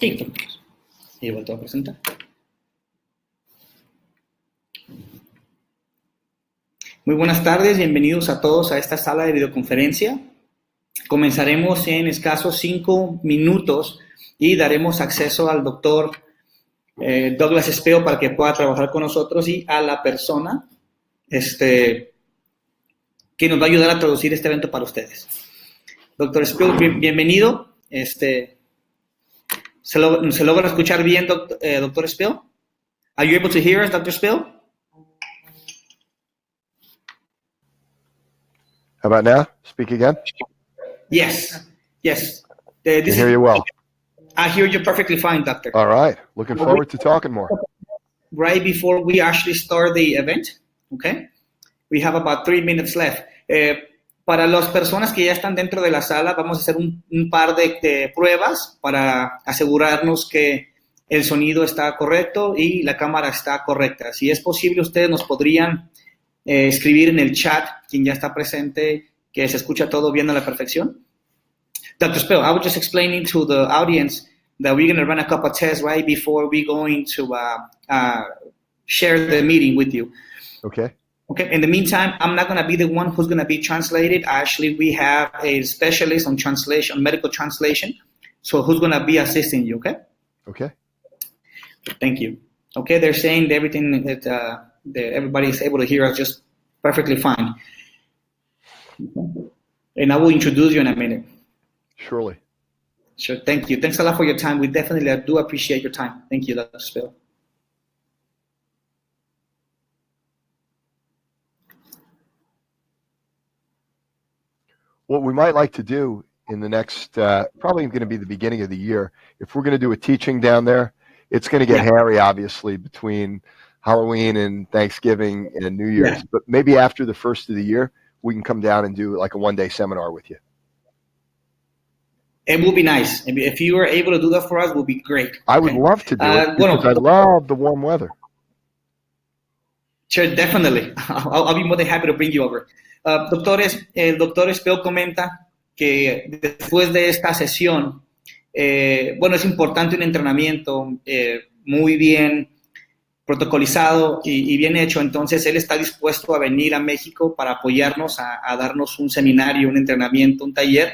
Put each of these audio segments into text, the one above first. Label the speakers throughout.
Speaker 1: Sí, y vuelto a presentar. Muy buenas tardes, bienvenidos a todos a esta sala de videoconferencia. Comenzaremos en escasos 5 minutos y daremos acceso al doctor Douglas Spiel para que pueda trabajar con nosotros y a la persona que nos va a ayudar a traducir este evento para ustedes. Doctor Spiel, bienvenido. ¿Se logra escuchar bien, Dr. Spiel? Are you able to hear us, Dr. Spiel?
Speaker 2: How about now? Speak again?
Speaker 1: Yes.
Speaker 2: I can hear you well.
Speaker 1: I hear you perfectly fine, Doctor.
Speaker 2: All right. Looking forward to talking more.
Speaker 1: Right before we actually start the event, okay? We have about 3 minutes left. Para las personas que ya están dentro de la sala, vamos a hacer un par de pruebas para asegurarnos que el sonido está correcto y la cámara está correcta. Si es posible, ustedes nos podrían escribir en el chat, quien ya está presente, que se escucha todo bien a la perfección. Dr. Spiel, I was just explaining to the audience that we're going to run a couple of tests right before we're going to share the meeting with you.
Speaker 2: Okay.
Speaker 1: Okay. In the meantime, I'm not going to be the one who's going to be translated. Actually, we have a specialist on translation, medical translation, so who's going to be assisting you, okay?
Speaker 2: Okay.
Speaker 1: Thank you. Okay, they're saying that everything that everybody is able to hear us just perfectly fine. And I will introduce you in a minute.
Speaker 2: Surely.
Speaker 1: Sure, thank you. Thanks a lot for your time. We definitely do appreciate your time. Thank you, Dr. Spiel.
Speaker 2: What we might like to do in the next, probably going to be the beginning of the year, if we're going to do a teaching down there, it's going to get hairy, obviously, between Halloween and Thanksgiving and New Year's. Yeah. But maybe after the first of the year, we can come down and do like a one-day seminar with you.
Speaker 1: It will be nice. If you are able to do that for us, it will be great.
Speaker 2: I would love to do it because I love the warm weather.
Speaker 1: Sure, definitely. I'll be more than happy to bring you over. El doctor Spiel comenta que después de esta sesión, es importante un entrenamiento muy bien protocolizado y bien hecho. Entonces, él está dispuesto a venir a México para apoyarnos, a darnos un seminario, un entrenamiento, un taller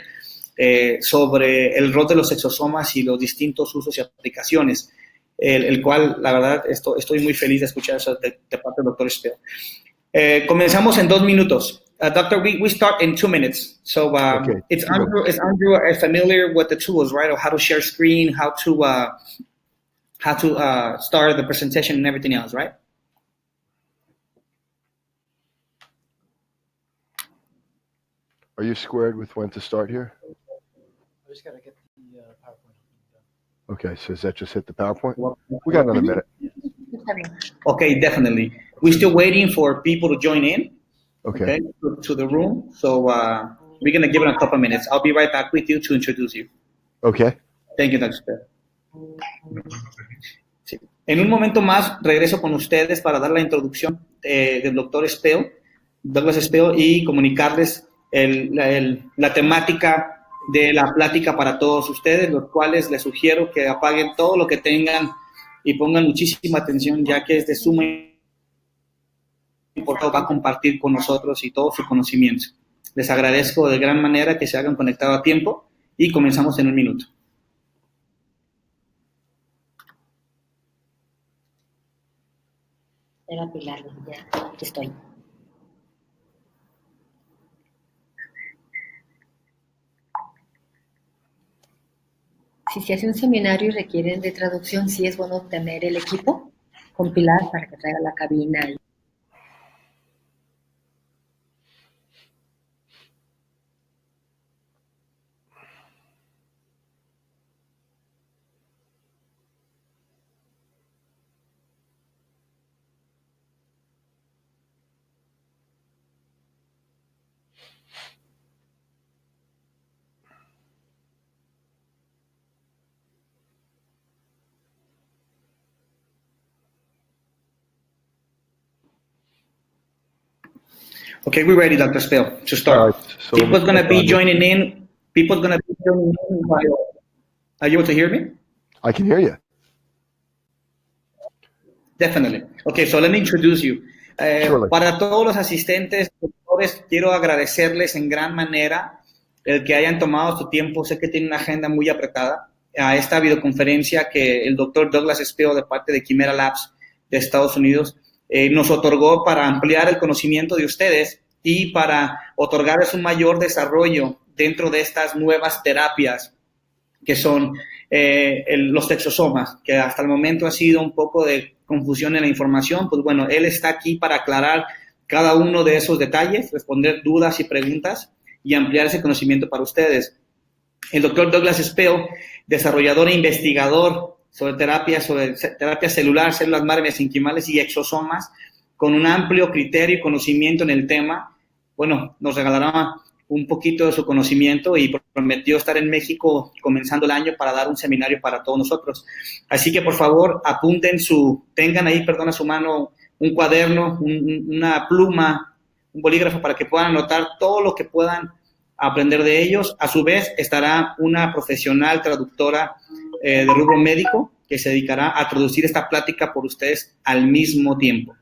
Speaker 1: sobre el rol de los exosomas y los distintos usos y aplicaciones, el cual, la verdad, estoy muy feliz de escuchar eso de parte del doctor Spiel. Comenzamos en 2 minutos. Doctor, we start in 2 minutes. So
Speaker 2: okay.
Speaker 1: Is Andrew familiar with the tools, right? Or how to share screen, how to start the presentation and everything else, right?
Speaker 2: Are you squared with when to start here?
Speaker 3: I just got to get the PowerPoint.
Speaker 2: Okay, so does that just hit the PowerPoint? We got another minute.
Speaker 1: Okay, definitely. We're still waiting for people to join in.
Speaker 2: Okay.
Speaker 1: To the room. So we're going to give it a couple of minutes. I'll be right back with you to introduce you.
Speaker 2: Okay.
Speaker 1: Thank you, Dr. Spiel. Sí. En un momento más regreso con ustedes para dar la introducción del doctor Spiel, Douglas Spiel, y comunicarles la temática de la plática para todos ustedes, los cuales les sugiero que apaguen todo lo que tengan y pongan muchísima atención, ya que es de suma importancia, va a compartir con nosotros y todo su conocimiento. Les agradezco de gran manera que se hayan conectado a tiempo y comenzamos en 1 minuto.
Speaker 4: Era Pilar, ya estoy. Si se hace un seminario y requieren de traducción, sí es bueno tener el equipo con Pilar para que traiga la cabina.
Speaker 1: Okay, we're ready, Dr. Spiel, to start.
Speaker 2: All right, so
Speaker 1: People's going to be joining in. Are you able to hear me?
Speaker 2: I can hear you.
Speaker 1: Definitely. Okay, so let me introduce you.
Speaker 2: Surely.
Speaker 1: Para todos los asistentes, doctores, quiero agradecerles en gran manera el que hayan tomado su tiempo. Sé que tienen una agenda muy apretada a esta videoconferencia que el doctor Douglas Spiel, de parte de Quimera Labs de Estados Unidos, nos otorgó para ampliar el conocimiento de ustedes y para otorgarles un mayor desarrollo dentro de estas nuevas terapias que son los exosomas, que hasta el momento ha sido un poco de confusión en la información. Pues bueno, él está aquí para aclarar cada uno de esos detalles, responder dudas y preguntas y ampliar ese conocimiento para ustedes. El doctor Douglas Spiel, desarrollador e investigador sobre terapia celular, células madre mesenquimales y exosomas, con un amplio criterio y conocimiento en el tema, bueno, nos regalará un poquito de su conocimiento y prometió estar en México comenzando el año para dar un seminario para todos nosotros. Así que, por favor, tengan ahí, a su mano un cuaderno, una pluma, un bolígrafo para que puedan anotar todo lo que puedan aprender de ellos. A su vez, estará una profesional traductora de rubro médico que se dedicará a traducir esta plática por ustedes al mismo tiempo.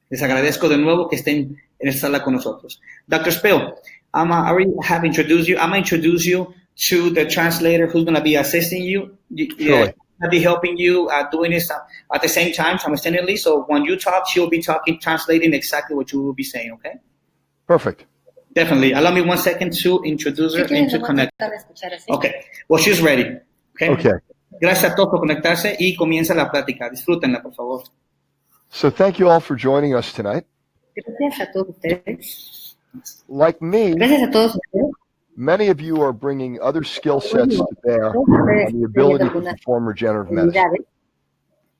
Speaker 1: Les agradezco de nuevo que estén en esta sala con nosotros. Dr. Spiel, I already have introduced you. I'm going to introduce you to the translator who's going to be assisting you.
Speaker 2: Surely.
Speaker 1: I'll be helping you doing this at the same time simultaneously. So when you talk, she'll be talking, translating exactly what you will be saying, okay?
Speaker 2: Perfect.
Speaker 1: Definitely. Allow me 1 second to introduce her and to connect. Okay. Well, she's ready. Okay.
Speaker 2: Okay.
Speaker 1: Gracias a todos por conectarse y comienza la plática. Disfrútenla, por favor.
Speaker 2: So thank you all for joining us tonight.
Speaker 4: Gracias a todos ustedes.
Speaker 2: Like me,
Speaker 4: Gracias a todos ustedes.
Speaker 2: many of you are bringing other skill sets to bear on the ability to perform regenerative medicine.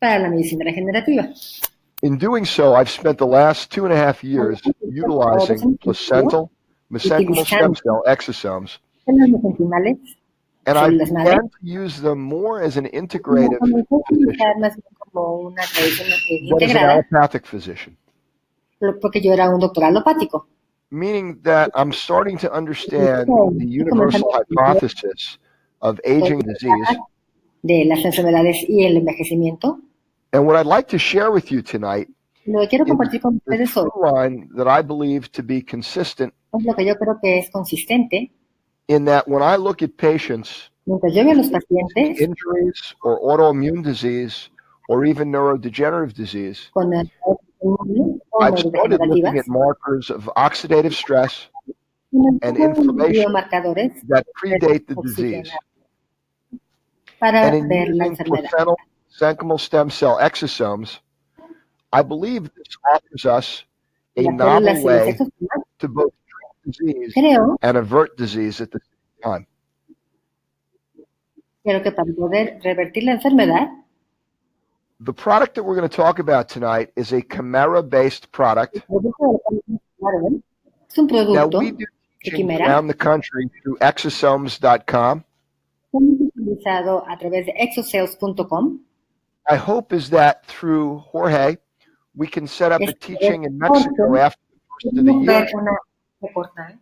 Speaker 4: Para la medicina regenerativa.
Speaker 2: In doing so, I've spent the last 2.5 years utilizing placental mesenchymal stem cell exosomes, and I began to use them more as an integrative physician than as an allopathic physician.
Speaker 4: Porque yo era un doctor alopático.
Speaker 2: Meaning that I'm starting to understand the universal hypothesis of aging and disease.
Speaker 4: De las enfermedades y el envejecimiento.
Speaker 2: And what I'd like to share with you tonight
Speaker 4: Lo que quiero compartir con ustedes
Speaker 2: is the line that I believe to be consistent
Speaker 4: es lo que yo creo que es consistente.
Speaker 2: In that when I look at patients
Speaker 4: Mientras yo veo a los pacientes
Speaker 2: injuries or autoimmune disease or even neurodegenerative disease,
Speaker 4: con
Speaker 2: I've started looking at markers of oxidative stress and inflammation that predate the disease. And in using placental mesenchymal stem cell exosomes, I believe this offers us a novel way to both treat disease and avert disease at the same time.
Speaker 4: Creo que para poder revertir la enfermedad,
Speaker 2: the product that we're going to talk about tonight is a Chimera-based product. Now, we do teaching around the country through Exosomas.com. My hope is that through Jorge, we can set up a teaching in Mexico after the first of the year,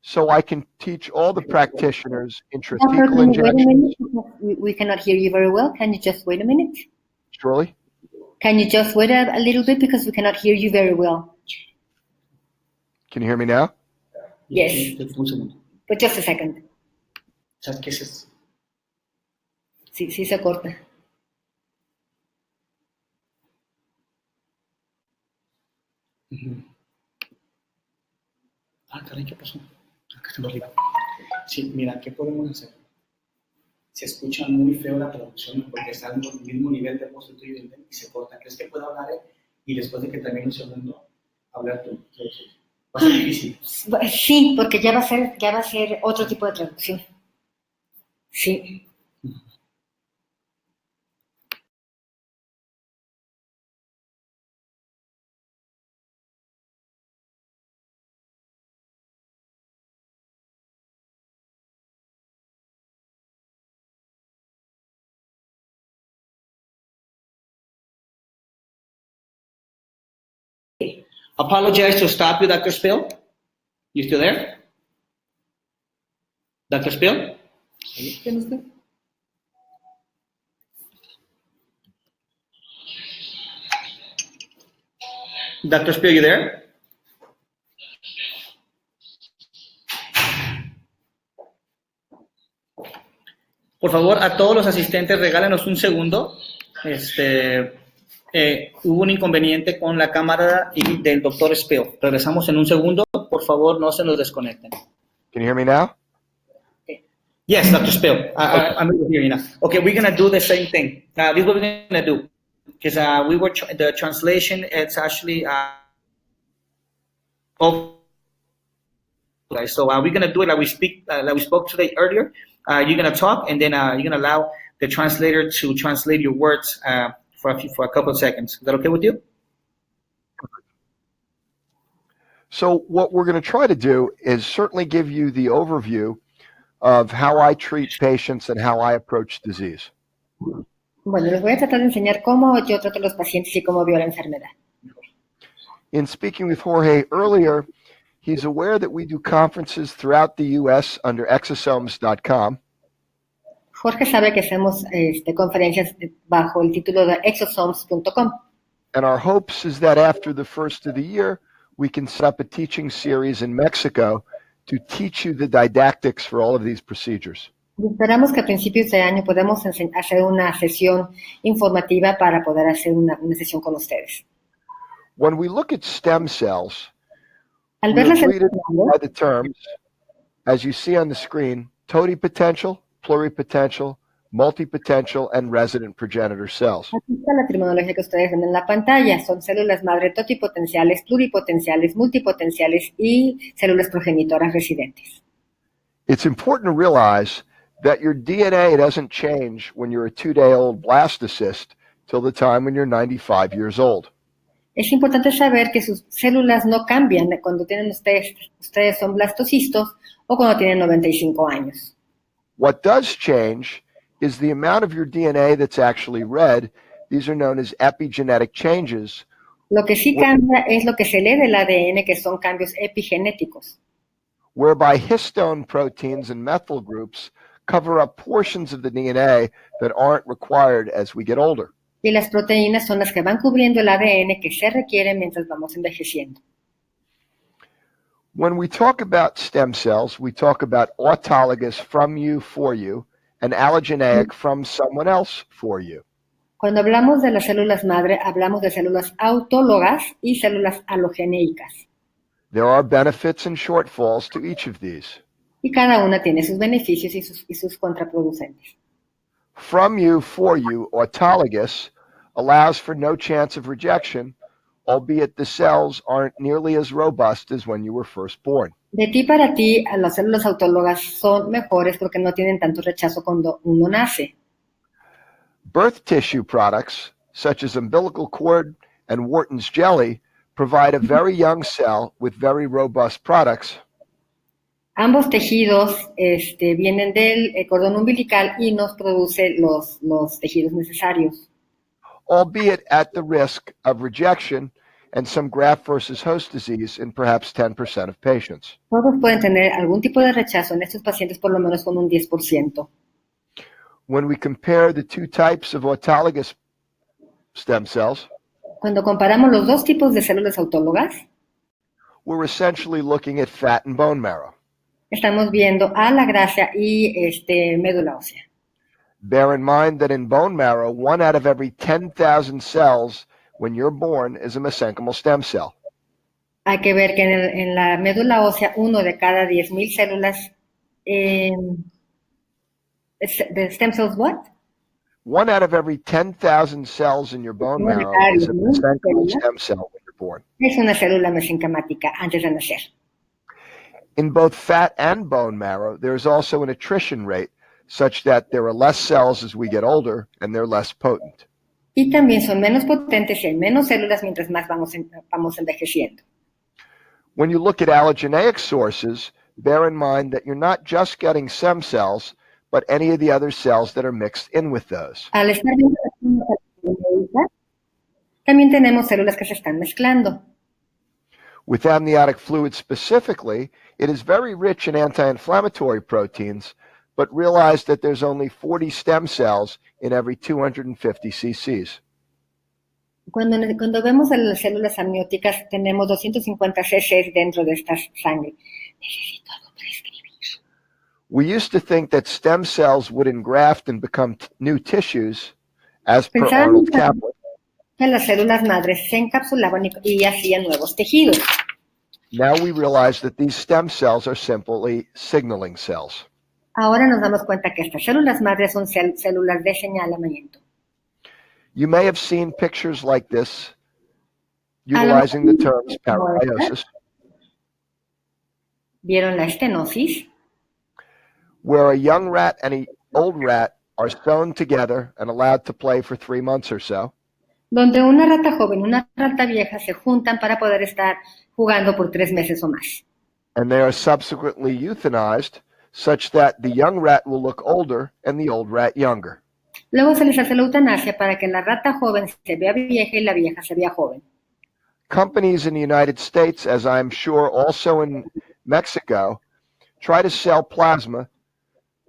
Speaker 2: so I can teach all the practitioners intrathecal injections.
Speaker 4: We cannot hear you very well. Can you just wait a minute?
Speaker 2: Surely.
Speaker 4: Can you just wait a little bit because we cannot hear you very well?
Speaker 2: Can you hear me now?
Speaker 4: Yes. But just a second. Sí se corta.
Speaker 1: Caray, ¿qué pasó? Acá está arriba. Sí, mira, ¿qué podemos hacer? Se escucha muy feo la traducción porque está al mismo nivel de voz tuyo y se corta. ¿Crees que pueda hablar él y después de que termine un segundo, hablar tú? Va a ser difícil.
Speaker 4: Sí, porque ya va a ser otro tipo de traducción. Sí.
Speaker 1: Apologize to stop you, Dr. Spiel. You still there? Dr. Spiel? ¿Sí? ¿Quién usted? Dr. Spiel, you there? Por favor, a todos los asistentes, regálenos un segundo. Hubo un inconveniente con la cámara del doctor Spiel. Regresamos en un segundo. Por favor, no se nos desconecten.
Speaker 2: Can you hear me now?
Speaker 1: Yes, Dr. Spiel. I'm able to hear you now. Okay, we're going to do the same thing. This is what we're going to do. Because the translation, it's actually... So we're going to do it like we spoke today earlier. You're going to talk, and then you're going to allow the translator to translate your words for a couple of seconds. Is that okay with you?
Speaker 2: So what we're going to try to do is certainly give you the overview of how I treat patients and how I approach disease.
Speaker 4: Bueno, les voy a tratar de enseñar cómo yo trato a los pacientes y cómo veo la enfermedad.
Speaker 2: In speaking with Jorge earlier, he's aware that we do conferences throughout the U.S. under Exosomas.com.
Speaker 4: Jorge sabe que hacemos conferencias bajo el título de Exosomas.com.
Speaker 2: And our hopes is that after the first of the year, we can set up a teaching series in Mexico to teach you the didactics for all of these procedures.
Speaker 4: Y esperamos que a principios de año podamos hacer una sesión informativa para poder hacer una sesión con ustedes.
Speaker 2: When we look at stem cells,
Speaker 4: Al
Speaker 2: we
Speaker 4: ver
Speaker 2: are
Speaker 4: las
Speaker 2: greeted by the terms, as you see on the screen, totipotential, pluripotential, multipotential, and resident progenitor cells.
Speaker 4: Aquí está la terminología que ustedes ven en la pantalla. Son células madre totipotenciales, pluripotenciales, multipotenciales y células progenitoras residentes.
Speaker 2: It's important to realize that your DNA doesn't change when you're a 2-day-old blastocyst till the time when you're 95 years old.
Speaker 4: Es importante saber que sus células no cambian cuando tienen ustedes son blastocistos o cuando tienen 95 años.
Speaker 2: What does change is the amount of your DNA that's actually read. These are known as epigenetic changes.
Speaker 4: Lo que sí cambia es lo que se lee del ADN, que son cambios epigenéticos,
Speaker 2: whereby histone proteins and methyl groups cover up portions of the DNA that aren't required as we get older.
Speaker 4: y las proteínas son las que van cubriendo el ADN que se requiere mientras vamos envejeciendo.
Speaker 2: When we talk about stem cells, we talk about autologous from you for you and allogeneic from someone else for you.
Speaker 4: Cuando hablamos de las células madre, hablamos de células autólogas y células alogeneicas.
Speaker 2: There are benefits and shortfalls to each of these.
Speaker 4: Y cada una tiene sus beneficios y sus contraproducentes.
Speaker 2: From you for you, autologous, allows for no chance of rejection, albeit the cells aren't nearly as robust as when you were first born.
Speaker 4: De ti para ti, las células autólogas son mejores porque no tienen tanto rechazo cuando uno nace.
Speaker 2: Birth tissue products, such as umbilical cord and Wharton's jelly, provide a very young cell with very robust products.
Speaker 4: Ambos tejidos vienen del cordón umbilical y nos produce los tejidos necesarios.
Speaker 2: Albeit at the risk of rejection and some graft versus host disease in perhaps 10% of patients.
Speaker 4: Todos pueden tener algún tipo de rechazo en estos pacientes, por lo menos con un 10%.
Speaker 2: When we compare the two types of autologous stem cells,
Speaker 4: Cuando comparamos los dos tipos de células autólogas,
Speaker 2: we're essentially looking at fat and bone marrow.
Speaker 4: estamos viendo a la grasa y médula ósea.
Speaker 2: Bear in mind that in bone marrow, 1 out of every 10,000 cells when you're born is a mesenchymal stem cell.
Speaker 4: Hay que ver que en la médula ósea, 1 de cada 10,000 células de stem cells, what?
Speaker 2: 1 out of every 10,000 cells in your bone marrow is a mesenchymal stem cell when you're born.
Speaker 4: Es una célula mesenquimática antes de nacer.
Speaker 2: In both fat and bone marrow, there's also an attrition rate such that there are less cells as we get older and they're less potent.
Speaker 4: Y también son menos potentes y hay menos células mientras más vamos envejeciendo.
Speaker 2: When you look at allogeneic sources, bear in mind that you're not just getting stem cells, but any of the other cells that are mixed in with those.
Speaker 4: Al estar viendo las células allogeneicas, también tenemos células que se están mezclando.
Speaker 2: With amniotic fluid specifically, it is very rich in anti-inflammatory proteins, but realize that there's only 40 stem cells in every 250 cc's.
Speaker 4: Cuando vemos a las células amnióticas, tenemos 250 cc dentro de esta sangre. Necesito algo para escribir.
Speaker 2: We used to think that stem cells would engraft and become new tissues, as per
Speaker 4: Pensábamos
Speaker 2: Arnold Kaplan.
Speaker 4: que las células madres se encapsulaban y hacían nuevos tejidos.
Speaker 2: Now we realize that these stem cells are simply signaling cells.
Speaker 4: Ahora nos damos cuenta que estas células madres son células de señalamiento.
Speaker 2: You may have seen pictures like this utilizing the terms parameiosis,
Speaker 4: ¿Vieron la estenosis?
Speaker 2: where a young rat and an old rat are sewn together and allowed to play for 3 months or so.
Speaker 4: Donde una rata joven y una rata vieja se juntan para poder estar jugando por 3 meses o más.
Speaker 2: And they are subsequently euthanized such that the young rat will look older and the old rat younger.
Speaker 4: Luego se les hace la eutanasia para que la rata joven se vea vieja y la vieja se vea joven.
Speaker 2: Companies in the United States, as I'm sure also in Mexico, try to sell plasma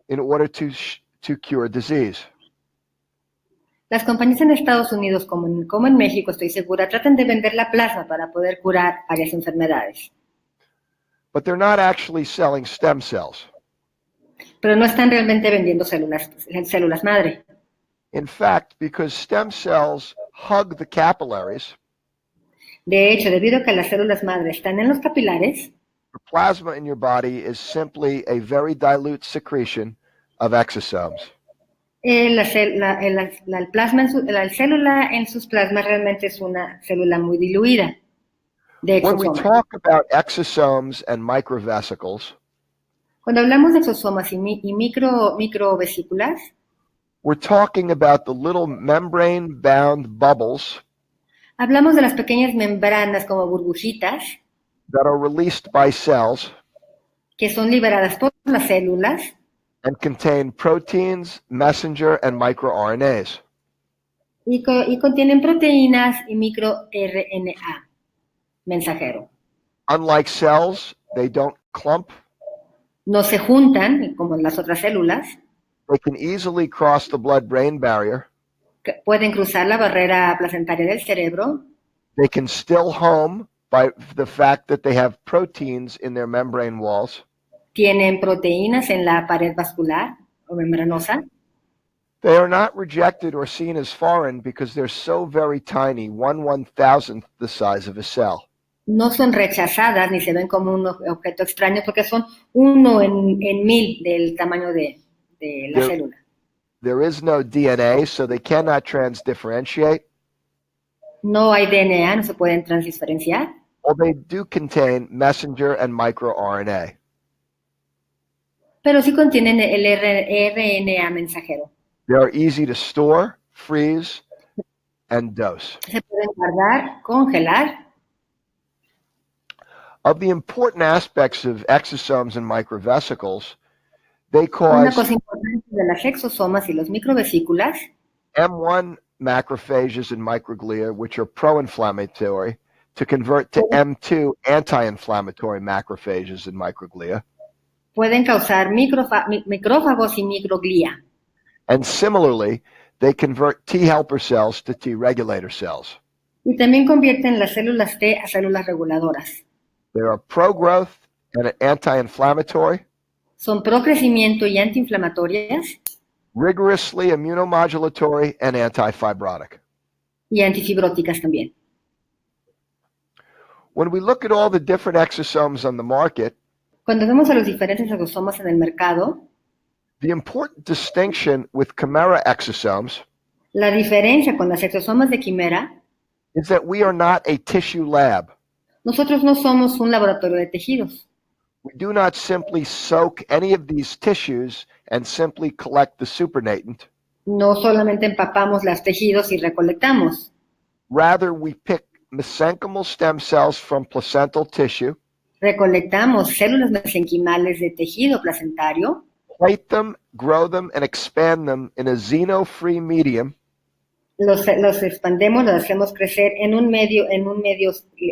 Speaker 2: in order to cure disease.
Speaker 4: Las compañías en Estados Unidos, como en México, estoy segura, tratan de vender la plasma para poder curar varias enfermedades.
Speaker 2: But they're not actually selling stem cells.
Speaker 4: Pero no están realmente vendiendo células madre.
Speaker 2: In fact, because stem cells hug the capillaries,
Speaker 4: De hecho, debido a que las células madre están en los capilares,
Speaker 2: the plasma in your body is simply a very dilute secretion of exosomes.
Speaker 4: la célula en sus plasmas realmente es una célula muy diluida de
Speaker 2: When we
Speaker 4: exosomas.
Speaker 2: talk about exosomes and microvesicles,
Speaker 4: Cuando hablamos de exosomas y microvesículas,
Speaker 2: we're talking about the little membrane-bound bubbles
Speaker 4: hablamos de las pequeñas membranas como burbujitas
Speaker 2: that are released by cells
Speaker 4: que son liberadas por las células
Speaker 2: and contain proteins, messenger, and microRNAs.
Speaker 4: y contienen proteínas y microRNA mensajero.
Speaker 2: Unlike cells, they don't clump.
Speaker 4: No se juntan como las otras células,
Speaker 2: They can easily cross the blood-brain barrier.
Speaker 4: que pueden cruzar la barrera placentaria del cerebro,
Speaker 2: They can still home by the fact that they have proteins in their membrane walls.
Speaker 4: tienen proteínas en la pared vascular o membranosa.
Speaker 2: They are not rejected or seen as foreign because they're so very tiny, 1/1000th the size of a cell.
Speaker 4: No son rechazadas ni se ven como un objeto extraño porque son 1 en 1000 del tamaño de la
Speaker 2: There-
Speaker 4: célula.
Speaker 2: There is no DNA, so they cannot transdifferentiate,
Speaker 4: No hay DNA, no se pueden transdiferenciar,
Speaker 2: or they do contain messenger and microRNA.
Speaker 4: pero sí contienen el RNA mensajero.
Speaker 2: They are easy to store, freeze, and dose.
Speaker 4: Se pueden guardar, congelar.
Speaker 2: Of the important aspects of exosomes and microvesicles, they
Speaker 4: Una
Speaker 2: cause
Speaker 4: cosa importante de las exosomas y los microvesículas,
Speaker 2: M1 macrophages and microglia, which are pro-inflammatory, to convert to M2 anti-inflammatory macrophages and microglia.
Speaker 4: pueden causar micrófagos y microglía.
Speaker 2: And similarly, they convert T helper cells to T regulator cells.
Speaker 4: Y también convierten las células T a células reguladoras.
Speaker 2: They are pro-growth and anti-inflammatory,
Speaker 4: Son procrecimiento y antiinflamatorias
Speaker 2: rigorously immunomodulatory, and anti-fibrotic.
Speaker 4: y antifibróticas también.
Speaker 2: When we look at all the different exosomes on the market,
Speaker 4: Cuando vemos a los diferentes exosomas en el mercado,
Speaker 2: the important distinction with chimera exosomes
Speaker 4: la diferencia con las exosomas de quimera,
Speaker 2: is that we are not a tissue lab.
Speaker 4: nosotros no somos un laboratorio de tejidos.
Speaker 2: We do not simply soak any of these tissues and simply collect the supernatant.
Speaker 4: No solamente empapamos los tejidos y recolectamos.
Speaker 2: Rather, we pick mesenchymal stem cells from placental tissue,
Speaker 4: Recolectamos células mesenquimales de tejido placentario,
Speaker 2: plate them, grow them, and expand them in a xeno-free medium,
Speaker 4: los expandemos, los hacemos crecer en un medio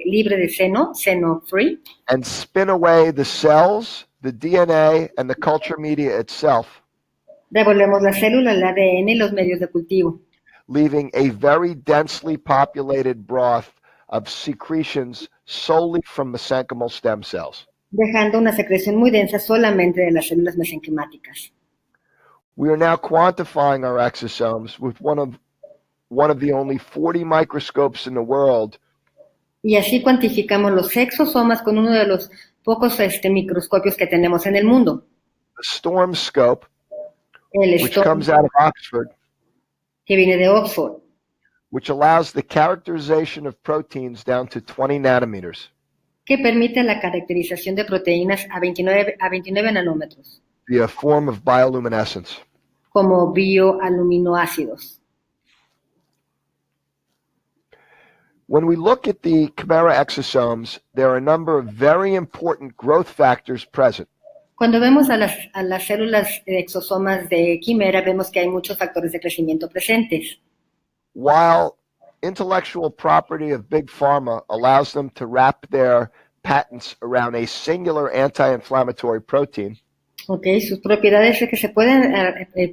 Speaker 4: libre de seno-free,
Speaker 2: and spin away the cells, the DNA, and the culture media itself,
Speaker 4: revolvemos la célula, el ADN y los medios de cultivo.
Speaker 2: leaving a very densely populated broth of secretions solely from mesenchymal stem cells.
Speaker 4: dejando una secreción muy densa solamente de las células mesenquimáticas.
Speaker 2: We are now quantifying our exosomes with one of the only 40 microscopes in the world
Speaker 4: Y así cuantificamos los exosomas con uno de los pocos microscopios que tenemos en el mundo,
Speaker 2: the Storm scope,
Speaker 4: el
Speaker 2: which
Speaker 4: Storm,
Speaker 2: comes out of Oxford,
Speaker 4: que viene de Oxford,
Speaker 2: which allows the characterization of proteins down to 20 nanometers
Speaker 4: que permite la caracterización de proteínas a 29 nanómetros,
Speaker 2: via a form of bioluminescence.
Speaker 4: como bioaluminoácidos.
Speaker 2: When we look at the chimera exosomes, there are a number of very important growth factors present.
Speaker 4: Cuando vemos a las células exosomas de quimera, vemos que hay muchos factores de crecimiento presentes.
Speaker 2: While intellectual property of big pharma allows them to wrap their patents around a singular anti-inflammatory protein,
Speaker 4: Okay, sus propiedades es que se pueden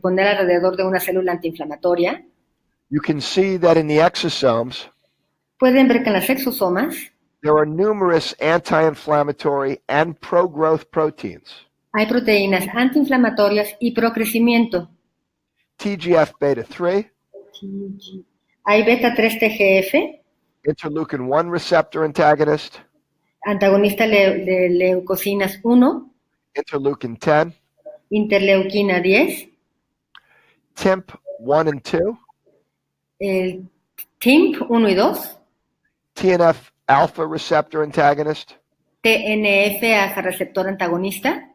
Speaker 4: poner alrededor de una célula antiinflamatoria.
Speaker 2: you can see that in the exosomes,
Speaker 4: Pueden ver que en las exosomas
Speaker 2: there are numerous anti-inflammatory and pro-growth proteins.
Speaker 4: hay proteínas antiinflamatorias y procrecimiento.
Speaker 2: TGF-beta 3,
Speaker 4: Hay beta-3-TGF,
Speaker 2: interleukin-1 receptor antagonist,
Speaker 4: antagonista de leucocinas 1,
Speaker 2: interleukin-10,
Speaker 4: interleuquina 10,
Speaker 2: TIMP-1 and 2,
Speaker 4: el TIMP 1 y 2,
Speaker 2: TNF-alpha receptor antagonist,
Speaker 4: TNF alfa receptor antagonista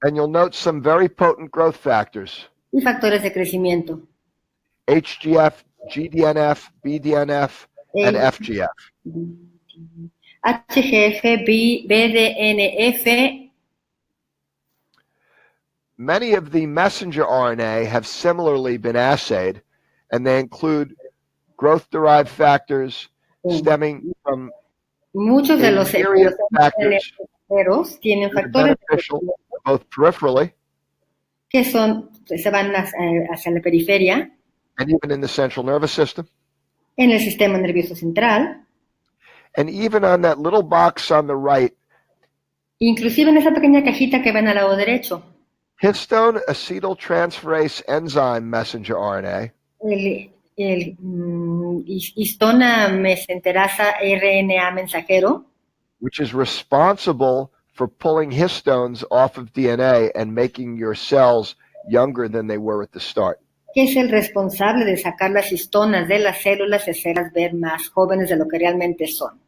Speaker 2: and you'll note some very potent growth factors:
Speaker 4: y factores de crecimiento.
Speaker 2: HGF, GDNF, BDNF, and FGF.
Speaker 4: HGF, BDNF.
Speaker 2: Many of the messenger RNA have similarly been assayed, and they include growth-derived factors stemming from
Speaker 4: Muchos de los
Speaker 2: myriad of factors
Speaker 4: tienen
Speaker 2: that are
Speaker 4: factores
Speaker 2: beneficial both peripherally
Speaker 4: que se van hacia la periferia,
Speaker 2: and even in the central nervous system,
Speaker 4: en el sistema nervioso central,
Speaker 2: and even on that little box on the right,
Speaker 4: inclusive en esa pequeña cajita que ven al lado derecho,
Speaker 2: histone acetyltransferase enzyme messenger RNA,
Speaker 4: el histona mesenterasa RNA mensajero,
Speaker 2: which is responsible for pulling histones off of DNA and making your cells younger than they were at the start.
Speaker 4: que es el responsable de sacar las histonas de las células y hacerlas ver más jóvenes de lo que realmente son.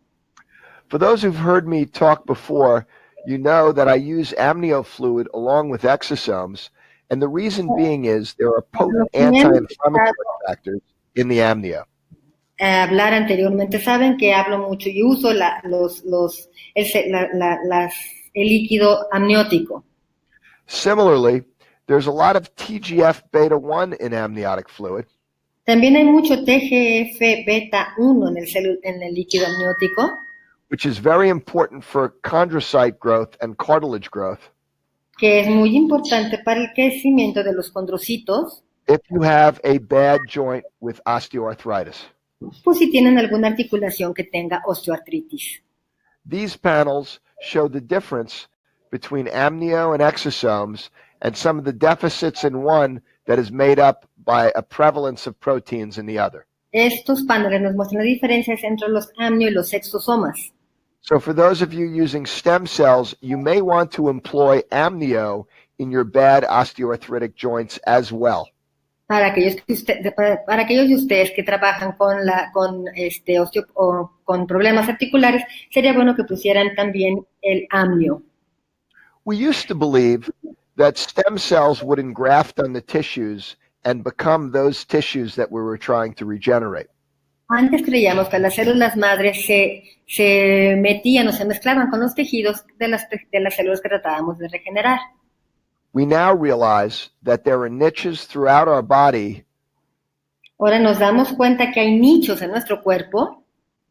Speaker 2: For those who've heard me talk before, you know that I use amniofluid along with exosomes, and the reason being is there are potent anti-inflammatory factors in the amnio.
Speaker 4: Hablar anteriormente, saben que hablo mucho y uso el líquido amniótico.
Speaker 2: Similarly, there's a lot of TGF-beta-1 in amniotic fluid,
Speaker 4: También hay mucho TGF-beta-1 en el líquido amniótico,
Speaker 2: which is very important for chondrocyte growth and cartilage growth
Speaker 4: que es muy importante para el crecimiento de los condrocitos,
Speaker 2: if you have a bad joint with osteoarthritis.
Speaker 4: pues si tienen alguna articulación que tenga osteoartritis.
Speaker 2: These panels show the difference between amnio and exosomes and some of the deficits in one that is made up by a prevalence of proteins in the other.
Speaker 4: Estos paneles nos muestran las diferencias entre los amnio y los exosomas.
Speaker 2: So for those of you using stem cells, you may want to employ amnio in your bad osteoarthritic joints as well.
Speaker 4: Para aquellos de ustedes que trabajan con problemas articulares, sería bueno que pusieran también el amnio.
Speaker 2: We used to believe that stem cells would engraft on the tissues and become those tissues that we were trying to regenerate.
Speaker 4: Antes creíamos que las células madres se metían o se mezclaban con los tejidos de las células que tratábamos de regenerar.
Speaker 2: We now realize that there are niches throughout our body
Speaker 4: Ahora nos damos cuenta que hay nichos en nuestro cuerpo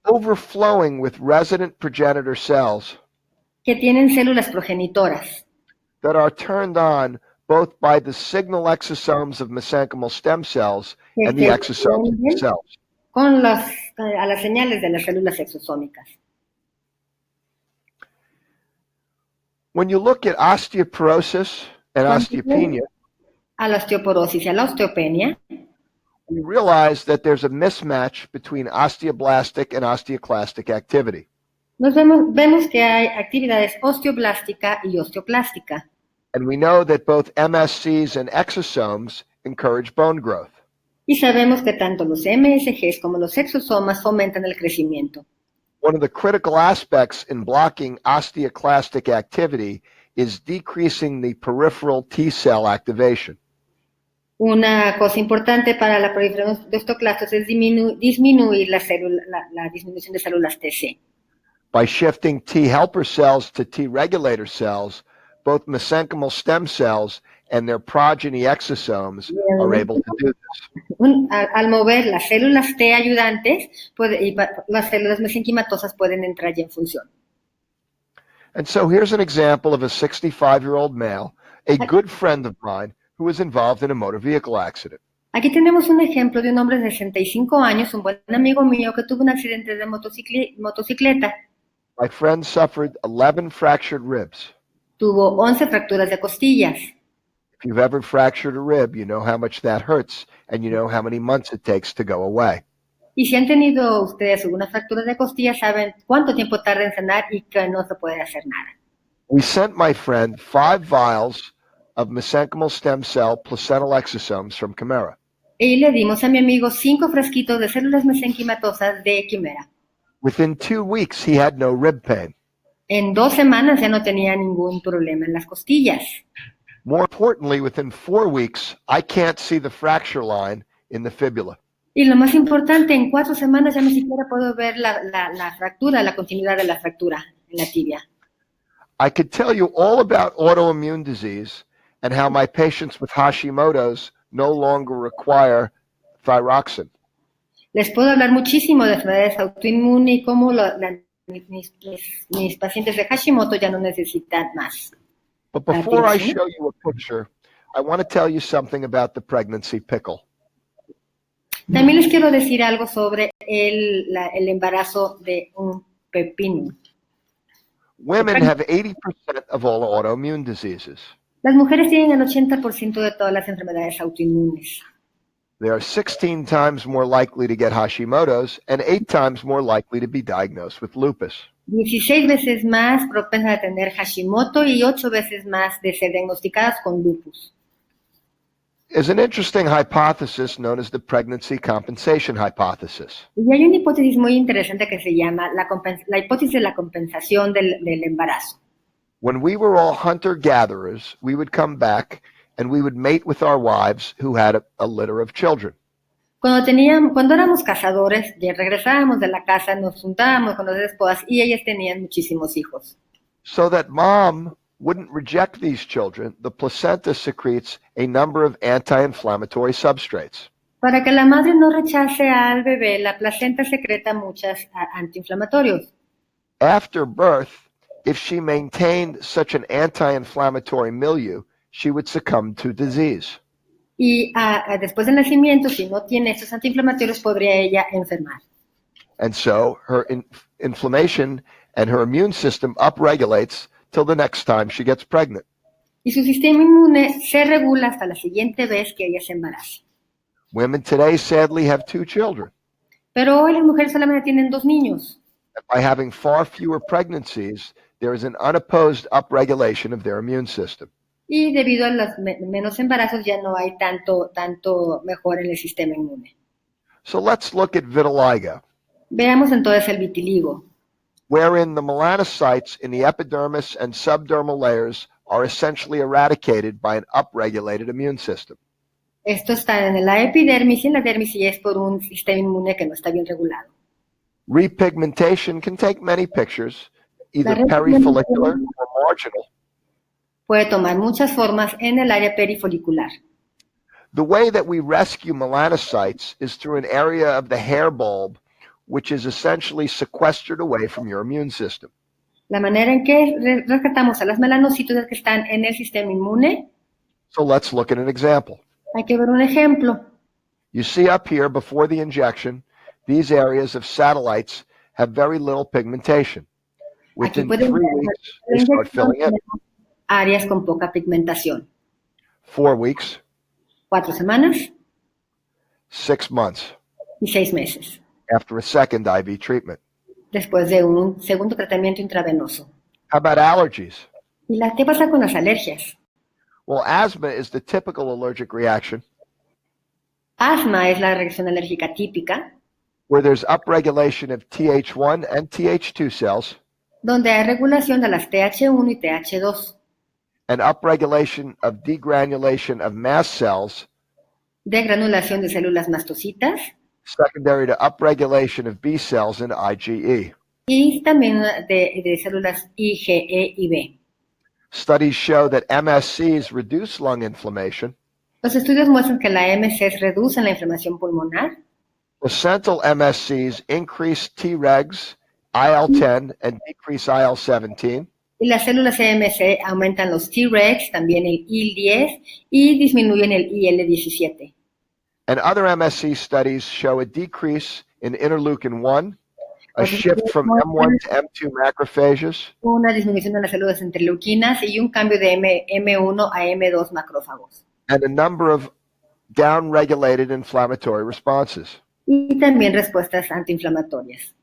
Speaker 2: overflowing with resident progenitor cells
Speaker 4: que tienen células progenitoras
Speaker 2: that are turned on both by the signal exosomes of mesenchymal stem cells
Speaker 4: que
Speaker 2: and the
Speaker 4: se
Speaker 2: exosomes
Speaker 4: prenden
Speaker 2: themselves.
Speaker 4: con a las señales de las células exosómicas.
Speaker 2: When you look at osteoporosis and
Speaker 4: Cuando
Speaker 2: osteopenia,
Speaker 4: a la osteoporosis y a la osteopenia,
Speaker 2: we realize that there's a mismatch between osteoblastic and osteoclastic activity.
Speaker 4: vemos que hay actividades osteoblástica y osteoclástica.
Speaker 2: And we know that both MSCs and exosomes encourage bone growth.
Speaker 4: Y sabemos que tanto los MSGs como los exosomas fomentan el crecimiento.
Speaker 2: One of the critical aspects in blocking osteoclastic activity is decreasing the peripheral T cell activation.
Speaker 4: Una cosa importante para la proliferación de osteoclastos es disminuir la disminución de células TC.
Speaker 2: By shifting T helper cells to T regulator cells, both mesenchymal stem cells and their progeny exosomes are able to do this.
Speaker 4: Al mover las células T ayudantes, las células mesenquimatosas pueden entrar ya en función.
Speaker 2: And so here's an example of a 65-year-old male, a good friend of mine, who was involved in a motor vehicle accident.
Speaker 4: Aquí tenemos un ejemplo de un hombre de 65 años, un buen amigo mío que tuvo un accidente de motocicleta.
Speaker 2: My friend suffered 11 fractured ribs.
Speaker 4: Tuvo 11 fracturas de costillas.
Speaker 2: If you've ever fractured a rib, you know how much that hurts, and you know how many months it takes to go away.
Speaker 4: Y si han tenido ustedes alguna fractura de costillas, saben cuánto tiempo tarda en sanar y que no se puede hacer nada.
Speaker 2: We sent my friend 5 vials of mesenchymal stem cell placental exosomes from Chimera.
Speaker 4: Y le dimos a mi amigo 5 frasquitos de células mesenquimatosas de quimera.
Speaker 2: Within 2 weeks, he had no rib pain.
Speaker 4: En 2 semanas ya no tenía ningún problema en las costillas.
Speaker 2: More importantly, within 4 weeks, I can't see the fracture line in the fibula.
Speaker 4: Y lo más importante, en 4 semanas ya ni siquiera puedo ver la fractura, la continuidad de la fractura en la tibia.
Speaker 2: I could tell you all about autoimmune disease and how my patients with Hashimoto's no longer require thyroxine.
Speaker 4: Les puedo hablar muchísimo de enfermedades autoinmunes y cómo mis pacientes de Hashimoto ya no necesitan más.
Speaker 2: But before I show you a picture, I want to tell you something about the pregnancy pickle.
Speaker 4: También les quiero decir algo sobre el embarazo de un pepino.
Speaker 2: Women have 80% of all autoimmune diseases.
Speaker 4: Las mujeres tienen el 80% de todas las enfermedades autoinmunes.
Speaker 2: They are 16 times more likely to get Hashimoto's and 8 times more likely to be diagnosed with lupus.
Speaker 4: 16 veces más propensas a tener Hashimoto y 8 veces más de ser diagnosticadas con lupus.
Speaker 2: Is an interesting hypothesis known as the pregnancy compensation hypothesis.
Speaker 4: Y hay una hipótesis muy interesante que se llama la hipótesis de la compensación del embarazo.
Speaker 2: When we were all hunter-gatherers, we would come back and we would mate with our wives who had a litter of children.
Speaker 4: Cuando éramos cazadores, ya regresábamos de la casa, nos juntábamos con las esposas y ellas tenían muchísimos hijos.
Speaker 2: So that mom wouldn't reject these children, the placenta secretes a number of anti-inflammatory substrates.
Speaker 4: Para que la madre no rechace al bebé, la placenta secreta muchos antiinflamatorios.
Speaker 2: After birth, if she maintained such an anti-inflammatory milieu, she would succumb to disease.
Speaker 4: Y después del nacimiento, si no tiene estos antiinflamatorios, podría ella enfermar.
Speaker 2: And so her inflammation and her immune system upregulates till the next time she gets pregnant.
Speaker 4: Y su sistema inmune se regula hasta la siguiente vez que ella se embarace.
Speaker 2: Women today sadly have 2 children.
Speaker 4: Pero hoy las mujeres solamente tienen 2 niños.
Speaker 2: And by having far fewer pregnancies, there is an unopposed upregulation of their immune system.
Speaker 4: Y debido a los menos embarazos ya no hay tanto mejor en el sistema inmune.
Speaker 2: So let's look at vitiligo,
Speaker 4: Veamos entonces el vitiligo,
Speaker 2: wherein the melanocytes in the epidermis and subdermal layers are essentially eradicated by an upregulated immune system.
Speaker 4: Esto está en la epidermis y en la dermis y es por un sistema inmune que no está bien regulado.
Speaker 2: Repigmentation can take many pictures, either
Speaker 4: La
Speaker 2: perifollicular or marginal.
Speaker 4: Puede tomar muchas formas en el área perifolicular.
Speaker 2: The way that we rescue melanocytes is through an area of the hair bulb, which is essentially sequestered away from your immune system.
Speaker 4: La manera en que rescatamos a las melanocitos que están en el sistema inmune
Speaker 2: So let's look at an example.
Speaker 4: Hay que ver un ejemplo.
Speaker 2: You see up here before the injection, these areas of satellites have very little pigmentation.
Speaker 4: Aquí
Speaker 2: Within
Speaker 4: pueden
Speaker 2: 3
Speaker 4: ver
Speaker 2: weeks,
Speaker 4: la
Speaker 2: they start
Speaker 4: inyección
Speaker 2: filling in.
Speaker 4: tenemos áreas con poca pigmentación.
Speaker 2: 4 weeks,
Speaker 4: 4 semanas
Speaker 2: 6 months
Speaker 4: y 6 meses,
Speaker 2: after a second IV treatment.
Speaker 4: después de un segundo tratamiento intravenoso.
Speaker 2: How about allergies?
Speaker 4: ¿Y qué pasa con las alergias?
Speaker 2: Well, asthma is the typical allergic reaction
Speaker 4: Asma es la reacción alérgica típica,
Speaker 2: where there's upregulation of Th1 and Th2 cells
Speaker 4: donde hay regulación de las TH1 y TH2,
Speaker 2: and upregulation of degranulation of mast cells
Speaker 4: de granulación de células mastocitas
Speaker 2: secondary to upregulation of B cells and IgE.
Speaker 4: y también de células IgE y B.
Speaker 2: Studies show that MSCs reduce lung inflammation.
Speaker 4: Los estudios muestran que la MCs reducen la inflamación pulmonar.
Speaker 2: Placental MSCs increase Tregs, IL-10, and decrease IL-17.
Speaker 4: Y las células CMC aumentan los Tregs, también el IL-10 y disminuyen el IL-17.
Speaker 2: And other MSC studies show a decrease in interleukin-1, a shift from M1 to M2 macrophages,
Speaker 4: Una disminución de las células interleuquinas y un cambio de M1 a M2 macrófagos.
Speaker 2: and a number of down-regulated inflammatory responses.
Speaker 4: Y también respuestas antiinflamatorias.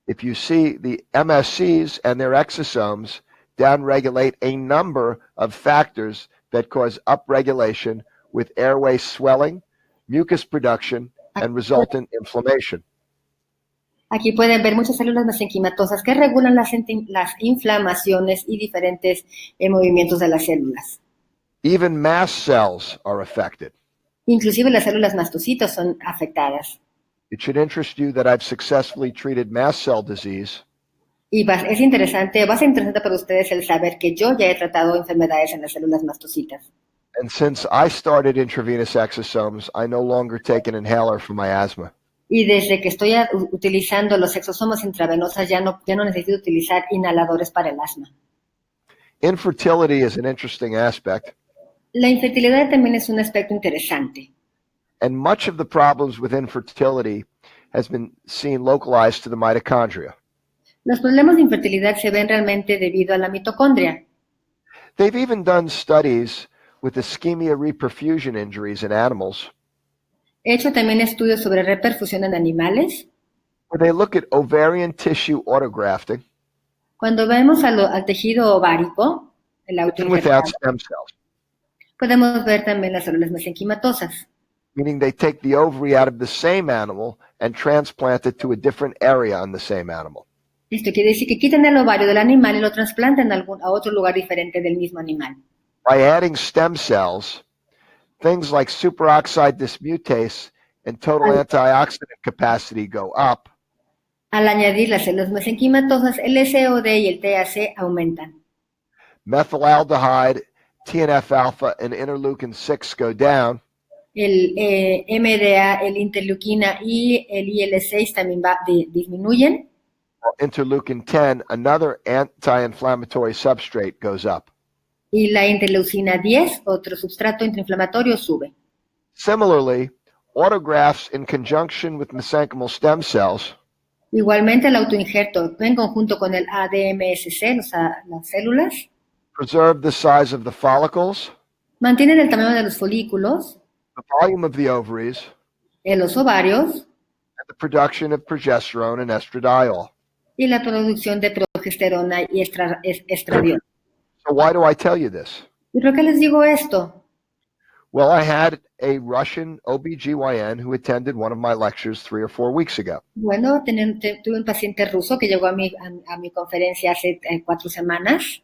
Speaker 2: If you see the MSCs and their exosomes downregulate a number of factors that cause upregulation with airway swelling, mucus production, and resultant inflammation.
Speaker 4: Aquí pueden ver muchas células mesenquimatosas que regulan las inflamaciones y diferentes movimientos de las células.
Speaker 2: Even mast cells are affected.
Speaker 4: Inclusive las células mastocitos son afectadas.
Speaker 2: It should interest you that I've successfully treated mast cell disease
Speaker 4: Y va a ser interesante para ustedes el saber que yo ya he tratado enfermedades en las células mastocitas.
Speaker 2: and since I started intravenous exosomes, I no longer take an inhaler for my asthma.
Speaker 4: Y desde que estoy utilizando los exosomas intravenosas ya no necesito utilizar inhaladores para el asma.
Speaker 2: Infertility is an interesting aspect,
Speaker 4: La infertilidad también es un aspecto interesante.
Speaker 2: and much of the problems with infertility has been seen localized to the mitochondria.
Speaker 4: Los problemas de infertilidad se ven realmente debido a la mitocondria.
Speaker 2: They've even done studies with ischemia reperfusion injuries in animals,
Speaker 4: He hecho también estudios sobre reperfusión en animales.
Speaker 2: where they look at ovarian tissue autografting,
Speaker 4: Cuando vemos al tejido ovárico, el
Speaker 2: even without
Speaker 4: autoinjertado,
Speaker 2: stem cells,
Speaker 4: podemos ver también las células mesenquimatosas.
Speaker 2: meaning they take the ovary out of the same animal and transplant it to a different area on the same animal.
Speaker 4: Esto quiere decir que quitan el ovario del animal y lo trasplantan a otro lugar diferente del mismo animal.
Speaker 2: By adding stem cells, things like superoxide dismutase and total antioxidant capacity go up,
Speaker 4: Al añadir las células mesenquimatosas, el SOD y el TAC aumentan.
Speaker 2: methylaldehyde, TNF-alpha, and interleukin-6 go down,
Speaker 4: El MDA, el interleuquina y el IL-6 también disminuyen.
Speaker 2: while interleukin-10, another anti-inflammatory substrate, goes up.
Speaker 4: Y la interleucina 10, otro substrato antiinflamatorio, sube.
Speaker 2: Similarly, autografts in conjunction with mesenchymal stem cells
Speaker 4: Igualmente el autoinjerto en conjunto con el ADMSC, las células,
Speaker 2: preserve the size of the follicles,
Speaker 4: mantienen el tamaño de los folículos,
Speaker 2: the volume of the ovaries,
Speaker 4: en los ovarios
Speaker 2: and the production of progesterone and estradiol.
Speaker 4: y la producción de progesterona y estradiol.
Speaker 2: So why do I tell you this?
Speaker 4: ¿Y por qué les digo esto?
Speaker 2: Well, I had a Russian OBGYN who attended one of my lectures 3 or 4 weeks ago.
Speaker 4: Bueno, tuve un paciente ruso que llegó a mi conferencia hace 4 semanas.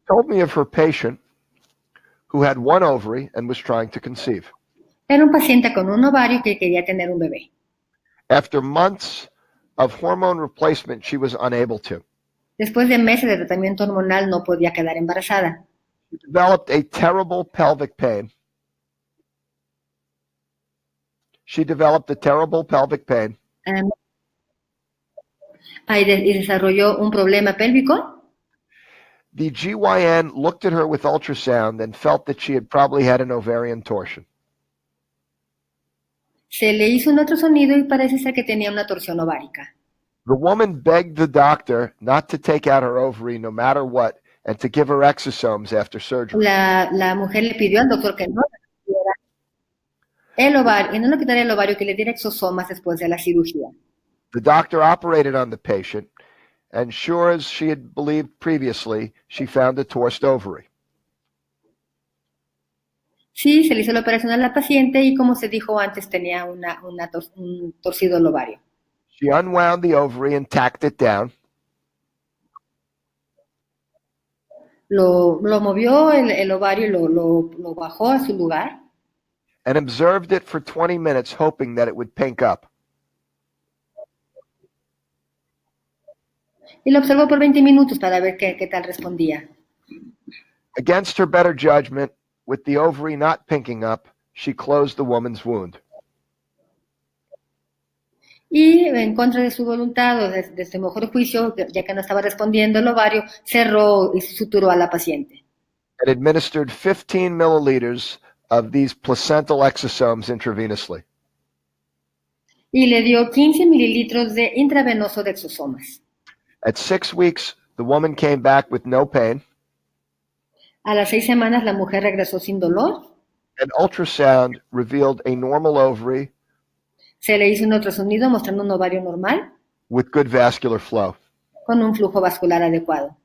Speaker 2: Told me of her patient who had one ovary and was trying to conceive.
Speaker 4: Era un paciente con un ovario que quería tener un bebé.
Speaker 2: After months of hormone replacement, she was unable to.
Speaker 4: Después de meses de tratamiento hormonal no podía quedar embarazada.
Speaker 2: She developed a terrible pelvic pain. Y
Speaker 4: Y desarrolló un problema pélvico
Speaker 2: The GYN looked at her with ultrasound and felt that she had probably had an ovarian torsion.
Speaker 4: Se le hizo un ultrasonido y parece ser que tenía una torsión ovárica.
Speaker 2: The woman begged the doctor not to take out her ovary no matter what and to give her exosomes after surgery.
Speaker 4: La mujer le pidió al doctor que no le quitara el ovario, y no le quitara el ovario, que le diera exosomas después de la cirugía.
Speaker 2: The doctor operated on the patient, and sure as she had believed previously, she found a torsed ovary.
Speaker 4: Sí, se le hizo la operación a la paciente y como se dijo antes, tenía un torcido el ovario.
Speaker 2: She unwound the ovary and tacked it down.
Speaker 4: Lo movió el ovario y lo bajó a su lugar.
Speaker 2: And observed it for 20 minutes, hoping that it would pink up.
Speaker 4: Y lo observó por 20 minutos para ver qué tal respondía.
Speaker 2: Against her better judgment, with the ovary not pinking up, she closed the woman's wound.
Speaker 4: Y en contra de su voluntad o de su mejor juicio, ya que no estaba respondiendo el ovario, cerró y suturó a la paciente.
Speaker 2: And administered 15 milliliters of these placental exosomes intravenously.
Speaker 4: Y le dio 15 mililitros de intravenoso de exosomas.
Speaker 2: At 6 weeks, the woman came back with no pain.
Speaker 4: A las 6 semanas la mujer regresó sin dolor.
Speaker 2: An ultrasound revealed a normal ovary
Speaker 4: Se le hizo un ultrasonido mostrando un ovario normal
Speaker 2: with good vascular flow.
Speaker 4: con un flujo vascular adecuado.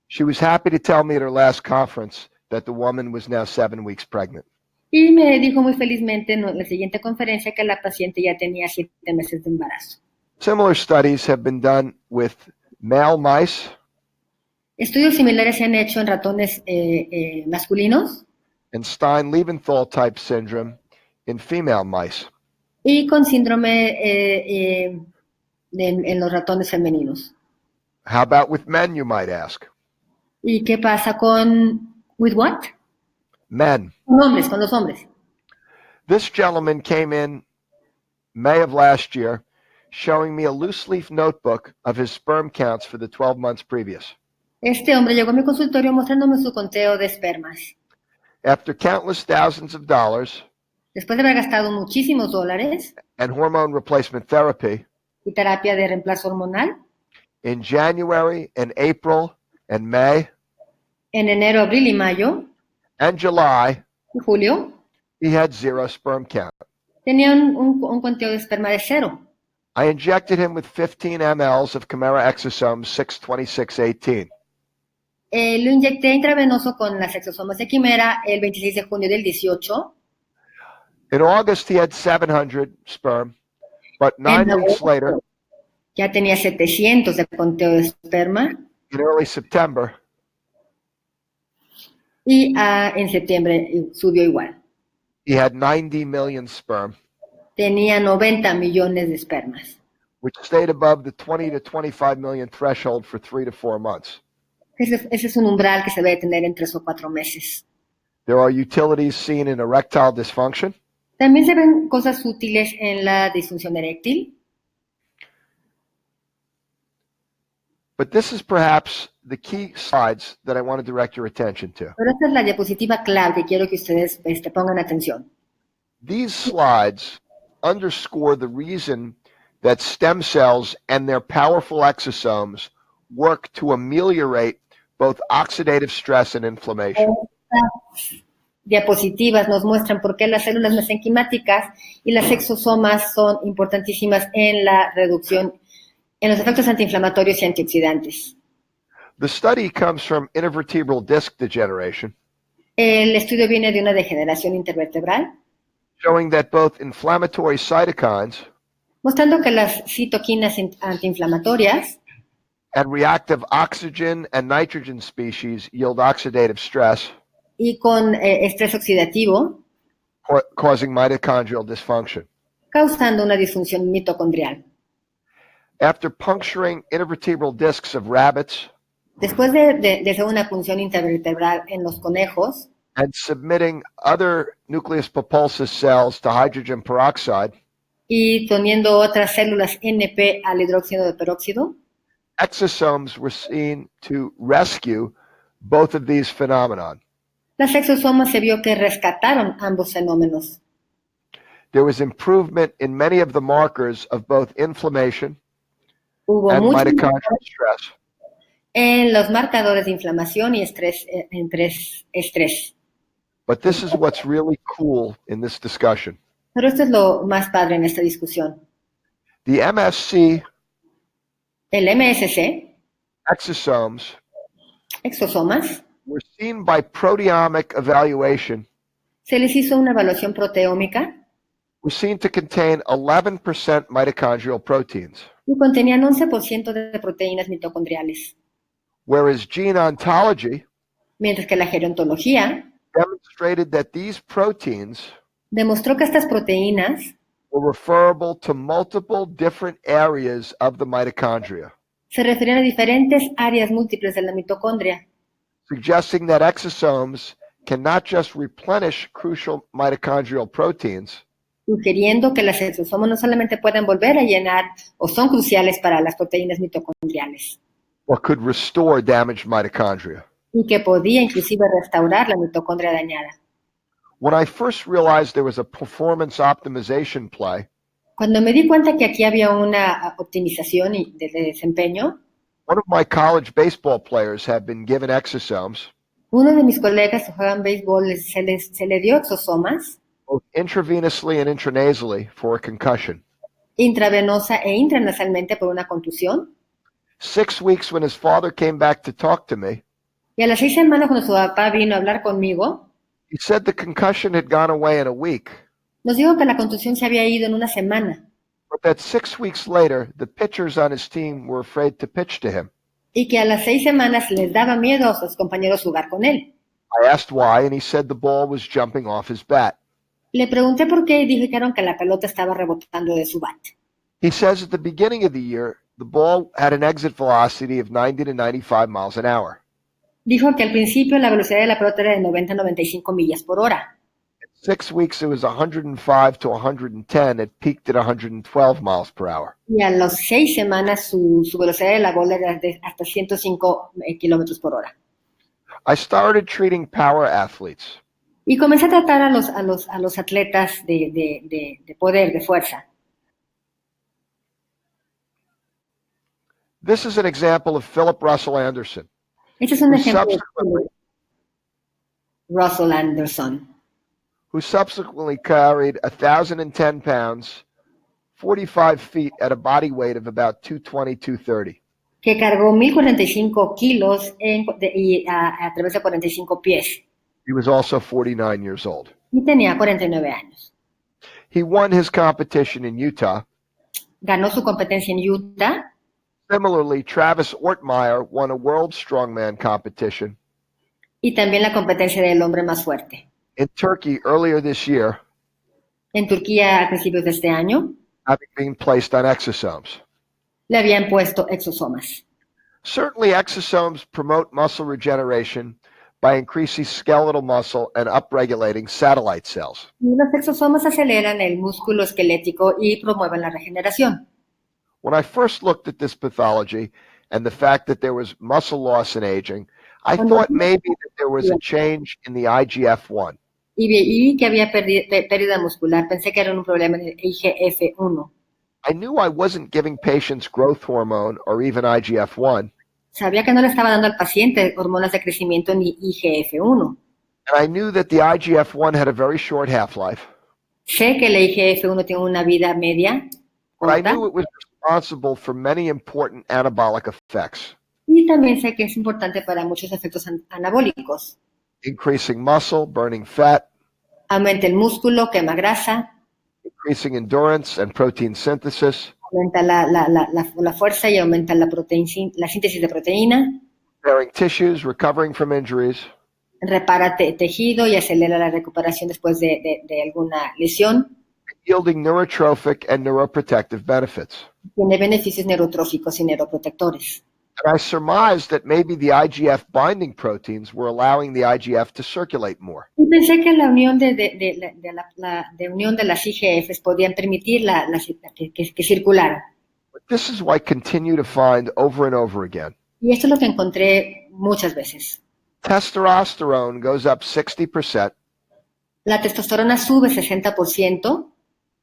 Speaker 2: She was happy to tell me at her last conference that the woman was now 7 weeks pregnant.
Speaker 4: Y me dijo muy felizmente en la siguiente conferencia que la paciente ya tenía 7 meses de embarazo.
Speaker 2: Similar studies have been done with male mice
Speaker 4: Estudios similares se han hecho en ratones masculinos
Speaker 2: and Stein-Liebenthal type syndrome in female mice.
Speaker 4: y con síndrome en los ratones femeninos.
Speaker 2: How about with men, you might ask?
Speaker 4: ¿Y qué pasa con with what?
Speaker 2: Men.
Speaker 4: Con los hombres.
Speaker 2: This gentleman came in May of last year showing me a loose leaf notebook of his sperm counts for the 12 months previous.
Speaker 4: Este hombre llegó a mi consultorio mostrándome su conteo de espermas.
Speaker 2: After countless thousands of dollars
Speaker 4: Después de haber gastado muchísimos dólares
Speaker 2: and hormone replacement therapy,
Speaker 4: y terapia de reemplazo hormonal,
Speaker 2: in January and April and May
Speaker 4: en enero, abril y mayo
Speaker 2: and July,
Speaker 4: y julio,
Speaker 2: he had 0 sperm count.
Speaker 4: tenía un conteo de esperma de 0.
Speaker 2: I injected him with 15 mLs of Chimera exosomes 62618.
Speaker 4: Lo inyecté intravenoso con las exosomas de quimera el 26 de junio del 18.
Speaker 2: In August, he had 700 sperm, but 9 weeks later,
Speaker 4: Ya tenía 700 de conteo de esperma
Speaker 2: in early September,
Speaker 4: y en septiembre subió igual.
Speaker 2: he had 90 million sperm,
Speaker 4: Tenía 90 millones de espermas.
Speaker 2: which stayed above the 20 to 25 million threshold for 3 to 4 months.
Speaker 4: Ese es un umbral que se debe tener en 3 o 4 meses.
Speaker 2: There are utilities seen in erectile dysfunction,
Speaker 4: También se ven cosas útiles en la disfunción eréctil,
Speaker 2: but this is perhaps the key slides that I want to direct your attention to.
Speaker 4: pero esta es la diapositiva clave que quiero que ustedes pongan atención.
Speaker 2: These slides underscore the reason that stem cells and their powerful exosomes work to ameliorate both oxidative stress and inflammation.
Speaker 4: Estas diapositivas nos muestran por qué las células mesenquimáticas y las exosomas son importantísimas en la reducción, en los efectos antiinflamatorios y antioxidantes.
Speaker 2: The study comes from intervertebral disc degeneration,
Speaker 4: El estudio viene de una degeneración intervertebral,
Speaker 2: showing that both inflammatory cytokines
Speaker 4: mostrando que las citoquinas antiinflamatorias
Speaker 2: and reactive oxygen and nitrogen species yield oxidative stress,
Speaker 4: y con estrés oxidativo,
Speaker 2: causing mitochondrial dysfunction.
Speaker 4: causando una disfunción mitocondrial.
Speaker 2: After puncturing intervertebral discs of rabbits
Speaker 4: Después de hacer una punción intervertebral en los conejos
Speaker 2: and submitting other nucleus pulposus cells to hydrogen peroxide,
Speaker 4: y poniendo otras células NP al hidróxido de peróxido,
Speaker 2: exosomes were seen to rescue both of these phenomenon.
Speaker 4: Las exosomas se vio que rescataron ambos fenómenos.
Speaker 2: There was improvement in many of the markers of both inflammation
Speaker 4: Hubo
Speaker 2: and
Speaker 4: mucho
Speaker 2: mitochondrial stress.
Speaker 4: en los marcadores de inflamación y estrés, estrés.
Speaker 2: But this is what's really cool in this discussion.
Speaker 4: Pero esto es lo más padre en esta discusión.
Speaker 2: The MSC
Speaker 4: El MSC,
Speaker 2: exosomes
Speaker 4: exosomas,
Speaker 2: were seen by proteomic evaluation,
Speaker 4: se les hizo una evaluación proteómica
Speaker 2: were seen to contain 11% mitochondrial proteins,
Speaker 4: y contenían 11% de proteínas mitocondriales,
Speaker 2: whereas gene ontology
Speaker 4: mientras que la gerontología
Speaker 2: demonstrated that these proteins
Speaker 4: demostró que estas proteínas
Speaker 2: were referable to multiple different areas of the mitochondria,
Speaker 4: se referían a diferentes áreas múltiples de la mitocondria,
Speaker 2: suggesting that exosomes can not just replenish crucial mitochondrial proteins,
Speaker 4: sugiriendo que las exosomas no solamente pueden volver a llenar o son cruciales para las proteínas mitocondriales,
Speaker 2: but could restore damaged mitochondria.
Speaker 4: y que podía inclusive restaurar la mitocondria dañada.
Speaker 2: When I first realized there was a performance optimization play,
Speaker 4: Cuando me di cuenta que aquí había una optimización de desempeño,
Speaker 2: one of my college baseball players had been given exosomes,
Speaker 4: uno de mis colegas que juegan béisbol se le dio exosomas
Speaker 2: both intravenously and intranasally, for a concussion.
Speaker 4: intravenosa e intranasalmente por una contusión.
Speaker 2: 6 weeks when his father came back to talk to me,
Speaker 4: Y a las 6 semanas, cuando su papá vino a hablar conmigo,
Speaker 2: he said the concussion had gone away in a week,
Speaker 4: nos dijo que la contusión se había ido en una semana
Speaker 2: but that 6 weeks later, the pitchers on his team were afraid to pitch to him.
Speaker 4: y que a las 6 semanas les daba miedo a sus compañeros jugar con él.
Speaker 2: I asked why, and he said the ball was jumping off his bat.
Speaker 4: Le pregunté por qué y dijeron que la pelota estaba rebotando de su bat.
Speaker 2: He says at the beginning of the year, the ball had an exit velocity of 90 to 95 miles an hour.
Speaker 4: Dijo que al principio la velocidad de la pelota era de 90 a 95 millas por hora.
Speaker 2: 6 weeks, it was 105 to 110. It peaked at 112 miles per hour.
Speaker 4: Y a las 6 semanas su velocidad de la bola era de hasta 105 kilómetros por hora.
Speaker 2: I started treating power athletes.
Speaker 4: Y comencé a tratar a los atletas de poder, de fuerza.
Speaker 2: This is an example of Philip Russell Anderson,
Speaker 4: Este es un
Speaker 2: who
Speaker 4: ejemplo de
Speaker 2: subsequently,
Speaker 4: Russell Anderson,
Speaker 2: who subsequently carried 1,010 pounds, 45 feet at a body weight of about 220, 230.
Speaker 4: que cargó 1,045 kilos a través de 45 pies.
Speaker 2: He was also 49 years old.
Speaker 4: Y tenía 49 años.
Speaker 2: He won his competition in Utah.
Speaker 4: Ganó su competencia en Utah.
Speaker 2: Similarly, Travis Ortmeyer won a world strongman competition
Speaker 4: Y también la competencia del hombre más fuerte.
Speaker 2: in Turkey earlier this year,
Speaker 4: En Turquía a principios de este año
Speaker 2: having been placed on exosomes.
Speaker 4: le habían puesto exosomas.
Speaker 2: Certainly, exosomes promote muscle regeneration by increasing skeletal muscle and upregulating satellite cells.
Speaker 4: Y los exosomas aceleran el músculo esquelético y promueven la regeneración.
Speaker 2: When I first looked at this pathology and the fact that there was muscle loss and aging, I thought maybe that there was a change in the IGF-1.
Speaker 4: Y vi que había pérdida muscular. Pensé que era un problema en el IGF-1.
Speaker 2: I knew I wasn't giving patients growth hormone or even IGF-1,
Speaker 4: Sabía que no le estaba dando al paciente hormonas de crecimiento ni IGF-1.
Speaker 2: and I knew that the IGF-1 had a very short half-life,
Speaker 4: Sé que el IGF-1 tiene una vida media
Speaker 2: but I
Speaker 4: corta.
Speaker 2: knew it was responsible for many important anabolic effects,
Speaker 4: Y también sé que es importante para muchos efectos anabólicos.
Speaker 2: increasing muscle, burning fat,
Speaker 4: Aumenta el músculo, quema grasa,
Speaker 2: increasing endurance and protein synthesis,
Speaker 4: aumenta la fuerza y aumenta la síntesis de proteína,
Speaker 2: repairing tissues, recovering from injuries,
Speaker 4: repara tejido y acelera la recuperación después de alguna lesión.
Speaker 2: yielding neurotrophic and neuroprotective benefits.
Speaker 4: Tiene beneficios neurotróficos y neuroprotectores.
Speaker 2: And I surmised that maybe the IGF binding proteins were allowing the IGF to circulate more.
Speaker 4: Y pensé que la unión de unión de las IGFs podían permitir que circularan.
Speaker 2: But this is what I continue to find over and over again.
Speaker 4: Y esto es lo que encontré muchas veces.
Speaker 2: Testosterone goes up 60%,
Speaker 4: La testosterona sube 60%.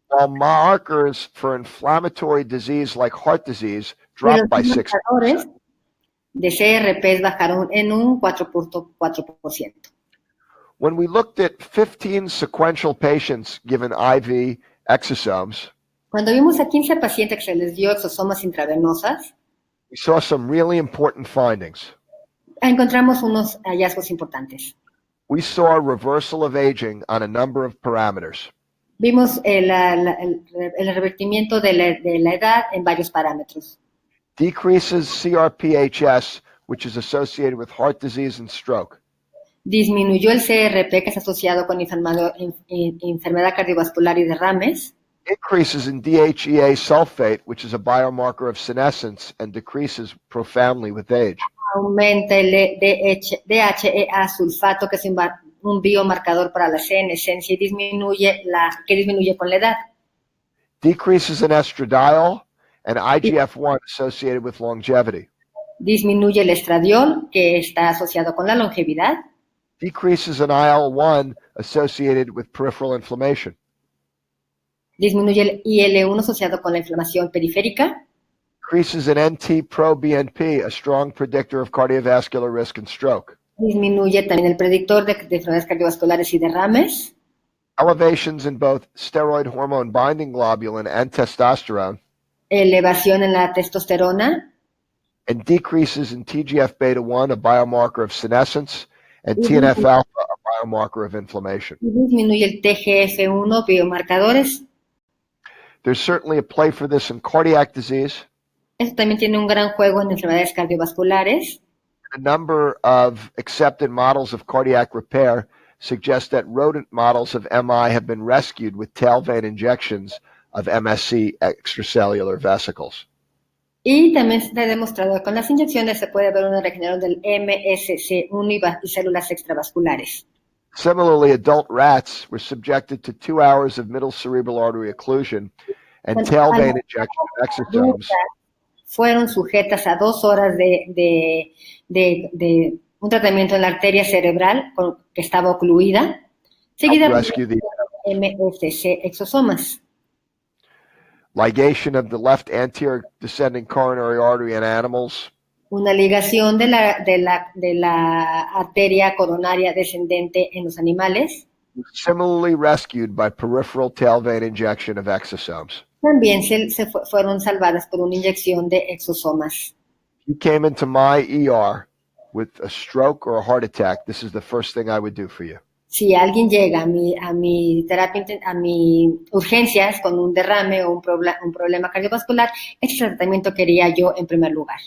Speaker 2: while markers for inflammatory disease like heart disease
Speaker 4: Y
Speaker 2: drop
Speaker 4: los
Speaker 2: by
Speaker 4: marcadores
Speaker 2: 60%.
Speaker 4: de CRPs bajaron en un 4.4%.
Speaker 2: When we looked at 15 sequential patients given IV exosomes,
Speaker 4: Cuando vimos a 15 pacientes que se les dio exosomas intravenosas,
Speaker 2: we saw some really important findings.
Speaker 4: encontramos unos hallazgos importantes.
Speaker 2: We saw a reversal of aging on a number of parameters.
Speaker 4: Vimos el revertimiento de la edad en varios parámetros.
Speaker 2: Decreases CRPHS, which is associated with heart disease and stroke.
Speaker 4: Disminuyó el CRP, que es asociado con enfermedad cardiovascular y derrames.
Speaker 2: Increases in DHEA sulfate, which is a biomarker of senescence and decreases profoundly with age.
Speaker 4: Aumenta el DHEA sulfato, que es un biomarcador para la senescencia y disminuye con la edad.
Speaker 2: Decreases in estradiol and IGF-1 associated with longevity.
Speaker 4: Disminuye el estradiol, que está asociado con la longevidad.
Speaker 2: Decreases in IL-1 associated with peripheral inflammation.
Speaker 4: Disminuye el IL-1 asociado con la inflamación periférica.
Speaker 2: Decreases in NT-proBNP, a strong predictor of cardiovascular risk and stroke.
Speaker 4: Disminuye también el predictor de enfermedades cardiovasculares y derrames.
Speaker 2: Elevations in both steroid hormone binding globulin and testosterone.
Speaker 4: Elevación en la testosterona.
Speaker 2: And decreases in TGF-beta-1, a biomarker of senescence, and TNF-alpha, a biomarker of inflammation.
Speaker 4: Y disminuye el TGF-1, biomarcadores.
Speaker 2: There's certainly a play for this in cardiac disease.
Speaker 4: Esto también tiene un gran juego en enfermedades cardiovasculares.
Speaker 2: A number of accepted models of cardiac repair suggest that rodent models of MI have been rescued with tail vein injections of MSC extracellular vesicles.
Speaker 4: Y también se ha demostrado que con las inyecciones se puede ver una regeneración del MSC1 y células extravasculares.
Speaker 2: Similarly, adult rats were subjected to 2 hours of middle cerebral artery occlusion and tail vein injection of exosomes.
Speaker 4: Fueron sujetas a 2 horas de un tratamiento en la arteria cerebral que estaba ocluida, seguida por MSC exosomas.
Speaker 2: Ligation of the left anterior descending coronary artery in animals.
Speaker 4: Una ligación de la arteria coronaria descendente en los animales.
Speaker 2: Similarly rescued by peripheral tail vein injection of exosomes.
Speaker 4: También fueron salvadas por una inyección de exosomas.
Speaker 2: If you came into my ER with a stroke or a heart attack, this is the first thing I would do for you.
Speaker 4: Si alguien llega a mi terapia, a mi urgencias con un derrame o un problema cardiovascular, este tratamiento que haría yo en primer lugar.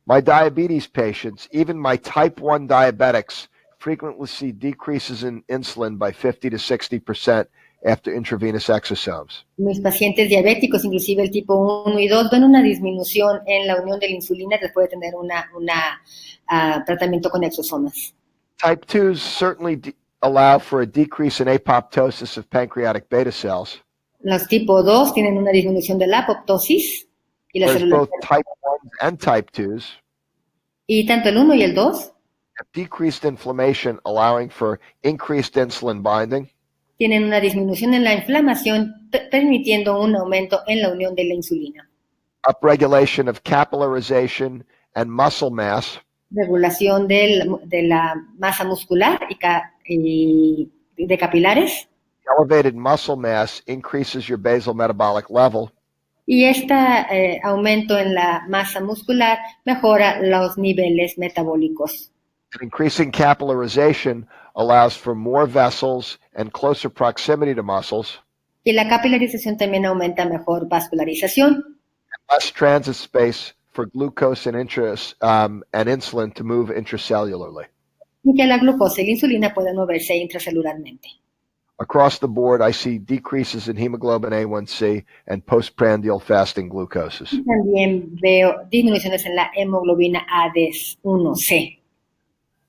Speaker 2: My diabetes patients, even my type 1 diabetics, frequently see decreases in insulin by 50 to 60% after intravenous exosomes.
Speaker 4: Mis pacientes diabéticos, inclusive el tipo 1 y 2, ven una disminución en la unión de la insulina después de tener un tratamiento con exosomas.
Speaker 2: Type 2s certainly allow for a decrease in apoptosis of pancreatic beta cells.
Speaker 4: Los tipo 2 tienen una disminución de la apoptosis y las células.
Speaker 2: Both type 1 and type 2s.
Speaker 4: Y tanto el 1 y el 2
Speaker 2: have decreased inflammation, allowing for increased insulin binding.
Speaker 4: Tienen una disminución en la inflamación, permitiendo un aumento en la unión de la insulina.
Speaker 2: Upregulation of capillarization and muscle mass.
Speaker 4: Regulación de la masa muscular y de capilares.
Speaker 2: Elevated muscle mass increases your basal metabolic level.
Speaker 4: Y aumento en la masa muscular mejora los niveles metabólicos.
Speaker 2: And increasing capillarization allows for more vessels and closer proximity to muscles.
Speaker 4: Y la capilarización también aumenta mejor vascularización.
Speaker 2: And less transit space for glucose and insulin to move intracellularly.
Speaker 4: Y que la glucosa y la insulina pueden moverse intracelularmente.
Speaker 2: Across the board, I see decreases in hemoglobin A1C and postprandial fasting glucoses.
Speaker 4: Y también veo disminuciones en la hemoglobina A1C.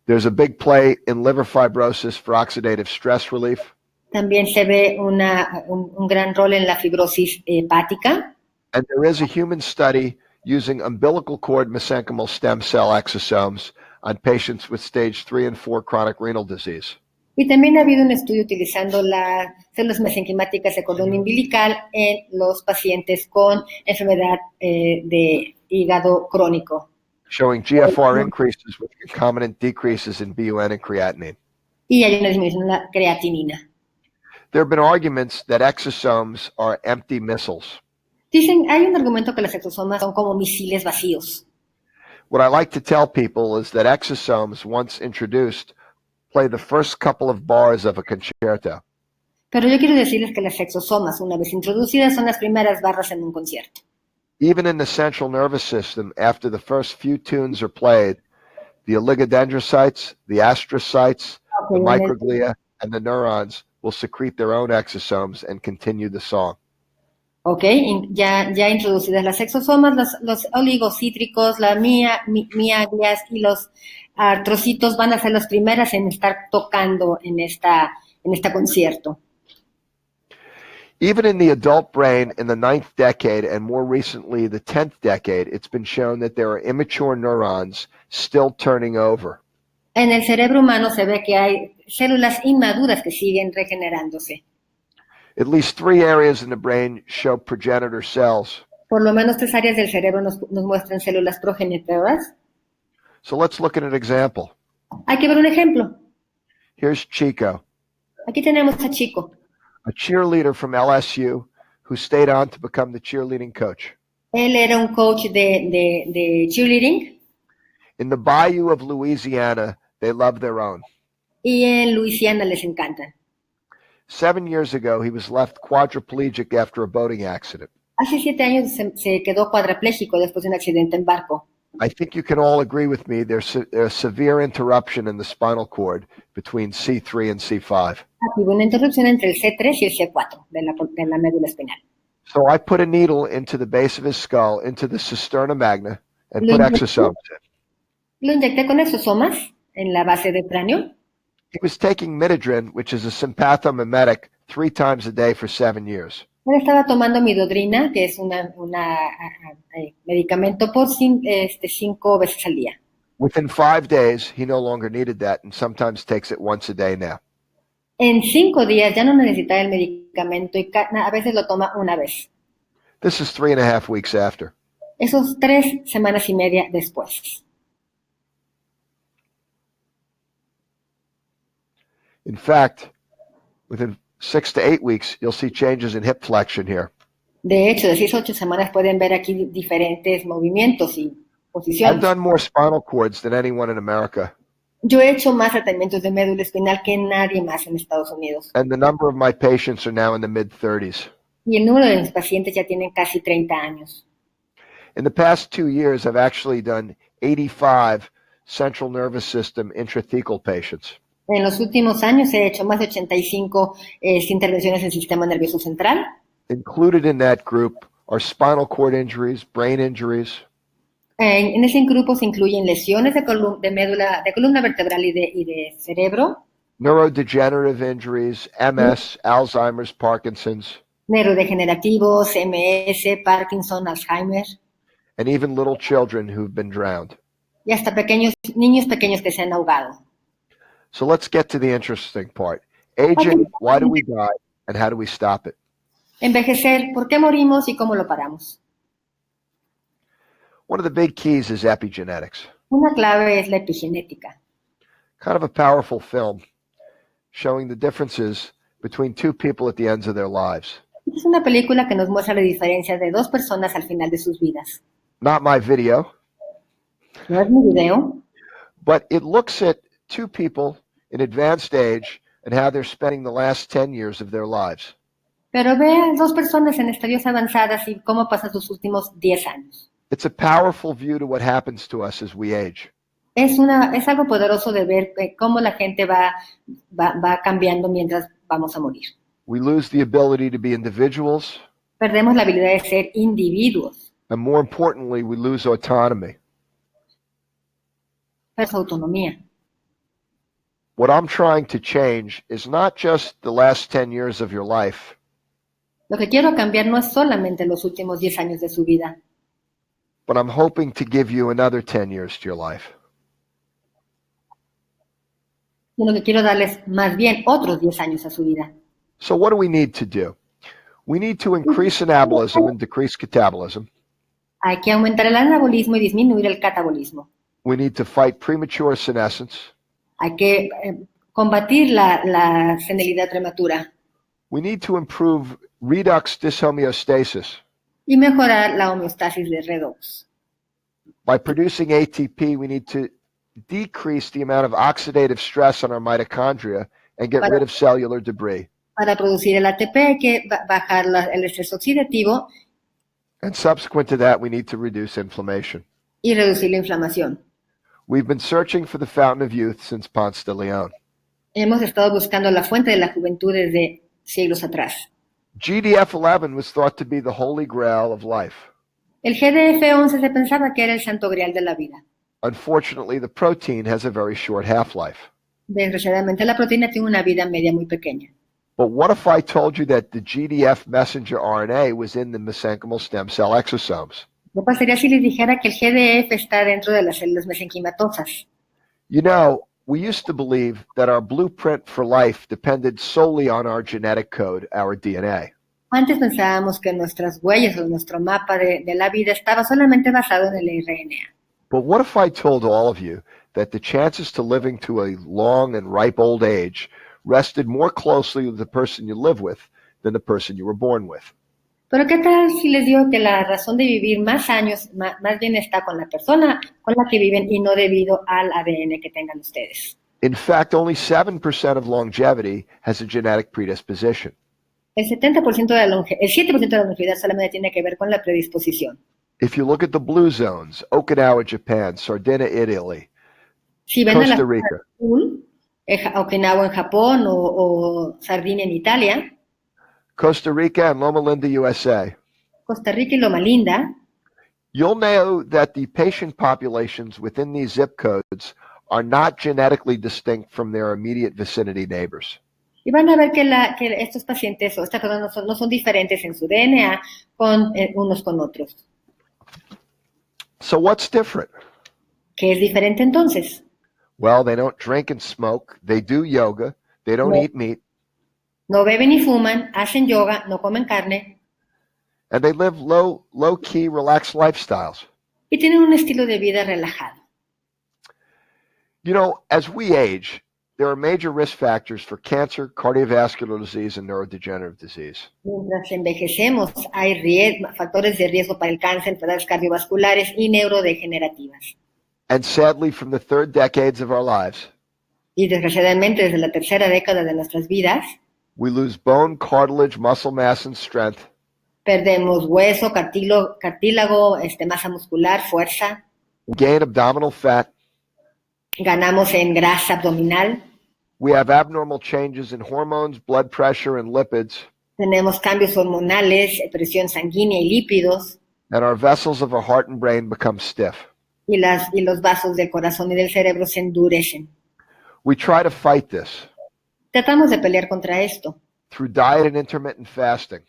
Speaker 2: There's a big play in liver fibrosis for oxidative stress relief.
Speaker 4: También se ve un gran rol en la fibrosis hepática.
Speaker 2: And there is a human study using umbilical cord mesenchymal stem cell exosomes on patients with stage 3 and 4 chronic renal disease.
Speaker 4: Y también ha habido un estudio utilizando las células mesenquimáticas de cordón umbilical en los pacientes con enfermedad de hígado crónico.
Speaker 2: Showing GFR increases with concomitant decreases in BUN and creatinine.
Speaker 4: Y hay una disminución de la creatinina.
Speaker 2: There have been arguments that exosomes are empty missiles.
Speaker 4: Dicen, hay un argumento que las exosomas son como misiles vacíos.
Speaker 2: What I like to tell people is that exosomes, once introduced, play the first couple of bars of a concerto.
Speaker 4: Pero yo quiero decirles que las exosomas, una vez introducidas, son las primeras barras en un concierto.
Speaker 2: Even in the central nervous system, after the first few tunes are played, the oligodendrocytes, the astrocytes, the microglia, and the neurons will secrete their own exosomes and continue the song.
Speaker 4: Ok, ya introducidas las exosomas, los oligocítricos, las miaglias y los artrocitos van a ser las primeras en estar tocando en este concierto.
Speaker 2: Even in the adult brain in the 9th decade and more recently the 10th decade, it's been shown that there are immature neurons still turning over.
Speaker 4: En el cerebro humano se ve que hay células inmaduras que siguen regenerándose.
Speaker 2: At least 3 areas in the brain show progenitor cells.
Speaker 4: Por lo menos 3 áreas del cerebro nos muestran células progenitoras.
Speaker 2: So let's look at an example.
Speaker 4: Hay que ver un ejemplo.
Speaker 2: Here's Chico,
Speaker 4: Aquí tenemos a Chico,
Speaker 2: a cheerleader from LSU who stayed on to become the cheerleading coach.
Speaker 4: él era un coach de cheerleading
Speaker 2: In the bayou of Louisiana, they love their own.
Speaker 4: y en Luisiana les encantan.
Speaker 2: 7 years ago, he was left quadriplegic after a boating accident.
Speaker 4: Hace 7 años se quedó cuadraplégico después de un accidente en barco.
Speaker 2: I think you can all agree with me there's a severe interruption in the spinal cord between C3 and C5.
Speaker 4: Hubo una interrupción entre el C3 y el C4 de la médula espinal.
Speaker 2: So I put a needle into the base of his skull, into the cisterna magna, and put exosomes in.
Speaker 4: Lo inyecté con exosomas en la base del cráneo.
Speaker 2: He was taking midodrine, which is a sympathomimetic, 3 times a day for 7 years.
Speaker 4: Él estaba tomando midodrina, que es un medicamento por 5 veces al día.
Speaker 2: Within 5 days, he no longer needed that and sometimes takes it once a day now.
Speaker 4: En 5 días ya no necesitaba el medicamento y a veces lo toma una vez.
Speaker 2: This is 3.5 weeks after.
Speaker 4: Esos 3 semanas y media después.
Speaker 2: In fact, within 6 to 8 weeks, you'll see changes in hip flexion here.
Speaker 4: De hecho, de 6 a 8 semanas pueden ver aquí diferentes movimientos y
Speaker 2: I've
Speaker 4: posiciones.
Speaker 2: done more spinal cords than anyone in America,
Speaker 4: Yo he hecho más tratamientos de médula espinal que nadie más en Estados Unidos.
Speaker 2: and the number of my patients are now in the mid-30s.
Speaker 4: Y el número de mis pacientes ya tienen casi 30 años.
Speaker 2: In the past 2 years, I've actually done 85 central nervous system intrathecal patients.
Speaker 4: En los últimos años he hecho más de 85 intervenciones en el sistema nervioso central.
Speaker 2: Included in that group are spinal cord injuries, brain injuries,
Speaker 4: En ese grupo se incluyen lesiones de columna vertebral y de cerebro,
Speaker 2: neurodegenerative injuries, MS, Alzheimer's, Parkinson's,
Speaker 4: neurodegenerativos, MS, Parkinson, Alzheimer,
Speaker 2: and even little children who've been drowned.
Speaker 4: y hasta niños pequeños que se han ahogado.
Speaker 2: So let's get to the interesting part. Aging, why do we die, and how do we stop it?
Speaker 4: Envejecer, ¿por qué morimos y cómo lo paramos?
Speaker 2: One of the big keys is epigenetics.
Speaker 4: Una clave es la epigenética.
Speaker 2: Kind of a powerful film showing the differences between 2 people at the ends of their lives.
Speaker 4: Es una película que nos muestra la diferencia de 2 personas al final de sus vidas.
Speaker 2: Not my video,
Speaker 4: No es mi video,
Speaker 2: but it looks at 2 people in advanced age and how they're spending the last 10 years of their lives.
Speaker 4: pero ve a 2 personas en estadios avanzadas y cómo pasan sus últimos 10 años.
Speaker 2: It's a powerful view to what happens to us as we age.
Speaker 4: Es algo poderoso de ver cómo la gente va cambiando mientras vamos a morir.
Speaker 2: We lose the ability to be individuals,
Speaker 4: Perdemos la habilidad de ser individuos,
Speaker 2: and more importantly, we lose autonomy.
Speaker 4: su autonomía.
Speaker 2: What I'm trying to change is not just the last 10 years of your life,
Speaker 4: Lo que quiero cambiar no es solamente los últimos 10 años de su vida,
Speaker 2: but I'm hoping to give you another 10 years to your life.
Speaker 4: sino que quiero darles más bien otros 10 años a su vida.
Speaker 2: So what do we need to do? We need to increase anabolism and decrease catabolism.
Speaker 4: Hay que aumentar el anabolismo y disminuir el catabolismo.
Speaker 2: We need to fight premature senescence.
Speaker 4: Hay que combatir la senilidad prematura
Speaker 2: We need to improve redox dyshomeostasis.
Speaker 4: y mejorar la homeostasis de redox.
Speaker 2: By producing ATP, we need to decrease the amount of oxidative stress on our mitochondria and get rid of cellular debris.
Speaker 4: Para producir el ATP hay que bajar el estrés oxidativo
Speaker 2: And subsequent to that, we need to reduce inflammation.
Speaker 4: y reducir la inflamación.
Speaker 2: We've been searching for the fountain of youth since Ponce de Leon.
Speaker 4: Hemos estado buscando la fuente de la juventud desde siglos atrás.
Speaker 2: GDF-11 was thought to be the holy grail of life.
Speaker 4: El GDF-11 se pensaba que era el santo grial de la vida.
Speaker 2: Unfortunately, the protein has a very short half-life.
Speaker 4: Desgraciadamente, la proteína tiene una vida media muy pequeña.
Speaker 2: But what if I told you that the GDF messenger RNA was in the mesenchymal stem cell exosomes?
Speaker 4: ¿Qué pasaría si les dijera que el GDF está dentro de las células mesenquimatosas?
Speaker 2: You know, we used to believe that our blueprint for life depended solely on our genetic code, our DNA.
Speaker 4: Antes pensábamos que nuestras huellas o nuestro mapa de la vida estaba solamente basado en el RNA.
Speaker 2: But what if I told all of you that the chances to living to a long and ripe old age rested more closely with the person you live with than the person you were born with?
Speaker 4: Pero ¿qué tal si les digo que la razón de vivir más años más bien está con la persona con la que viven y no debido al ADN que tengan ustedes?
Speaker 2: In fact, only 7% of longevity has a genetic predisposition.
Speaker 4: El 7% de la longevidad solamente tiene que ver con la predisposición.
Speaker 2: If you look at the blue zones, Okinawa, Japan, Sardinia, Italy,
Speaker 4: Si ven a la
Speaker 2: Costa Rica,
Speaker 4: azul, Okinawa en Japón o Sardinia en Italia,
Speaker 2: Costa Rica, and Loma Linda, USA,
Speaker 4: Costa Rica y Loma Linda,
Speaker 2: you'll know that the patient populations within these zip codes are not genetically distinct from their immediate vicinity neighbors.
Speaker 4: y van a ver que estos pacientes o estas personas no son diferentes en su DNA unos con otros.
Speaker 2: So what's different?
Speaker 4: ¿Qué es diferente entonces?
Speaker 2: Well, they don't drink and smoke, they do yoga, they don't
Speaker 4: No.
Speaker 2: eat meat,
Speaker 4: No beben ni fuman, hacen yoga, no comen carne
Speaker 2: and they live low-key, relaxed lifestyles.
Speaker 4: y tienen un estilo de vida relajado.
Speaker 2: You know, as we age, there are major risk factors for cancer, cardiovascular disease, and neurodegenerative disease.
Speaker 4: Mientras envejecemos, hay factores de riesgo para el cáncer, enfermedades cardiovasculares y neurodegenerativas.
Speaker 2: And sadly, from the third decades of our lives,
Speaker 4: Y desgraciadamente, desde la tercera década de nuestras vidas,
Speaker 2: we lose bone, cartilage, muscle mass, and strength.
Speaker 4: perdemos hueso, cartílago, masa muscular, fuerza,
Speaker 2: Gain abdominal fat.
Speaker 4: ganamos en grasa abdominal,
Speaker 2: We have abnormal changes in hormones, blood pressure, and lipids.
Speaker 4: tenemos cambios hormonales, presión sanguínea y lípidos,
Speaker 2: And our vessels of our heart and brain become stiff.
Speaker 4: y los vasos del corazón y del cerebro se endurecen.
Speaker 2: We try to fight this
Speaker 4: Tratamos de pelear contra esto
Speaker 2: through diet and intermittent fasting,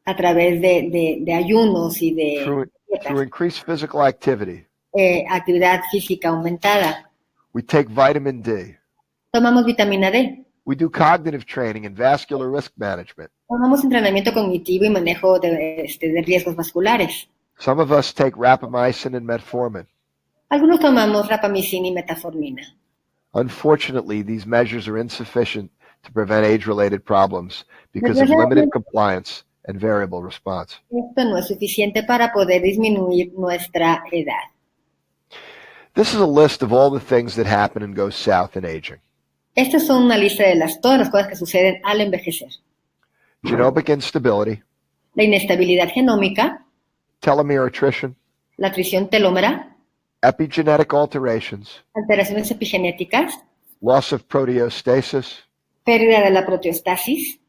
Speaker 4: a través de ayunos y de
Speaker 2: through
Speaker 4: dietas,
Speaker 2: increased physical activity.
Speaker 4: actividad física aumentada.
Speaker 2: We take vitamin D.
Speaker 4: Tomamos vitamina D,
Speaker 2: We do cognitive training and vascular risk management.
Speaker 4: tomamos entrenamiento cognitivo y manejo de riesgos vasculares.
Speaker 2: Some of us take rapamycin and metformin.
Speaker 4: Algunos tomamos rapamicina y metformina.
Speaker 2: Unfortunately, these measures are insufficient to prevent age-related problems because of limited compliance and variable response.
Speaker 4: Esto no es suficiente para poder disminuir nuestra edad.
Speaker 2: This is a list of all the things that happen and go south in aging.
Speaker 4: Estas son una lista de todas las cosas que suceden al envejecer.
Speaker 2: Genomic instability,
Speaker 4: La inestabilidad genómica,
Speaker 2: telomere attrition,
Speaker 4: la atrición telómera,
Speaker 2: epigenetic alterations,
Speaker 4: alteraciones epigenéticas,
Speaker 2: loss of proteostasis,
Speaker 4: pérdida de la proteostasis,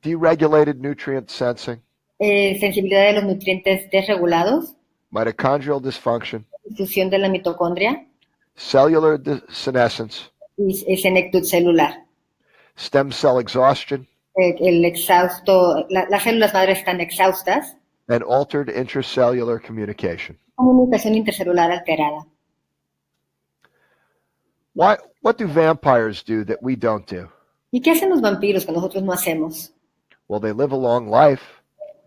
Speaker 2: deregulated nutrient sensing,
Speaker 4: sensibilidad de los nutrientes desregulados,
Speaker 2: mitochondrial dysfunction,
Speaker 4: difusión de la mitocondria
Speaker 2: cellular senescence,
Speaker 4: y senectud celular.
Speaker 2: stem cell exhaustion,
Speaker 4: Las células madres están exhaustas,
Speaker 2: and altered intracellular communication.
Speaker 4: comunicación intercelular alterada.
Speaker 2: What do vampires do that we don't do?
Speaker 4: ¿Y qué hacen los vampiros que nosotros no hacemos?
Speaker 2: Well, they live a long life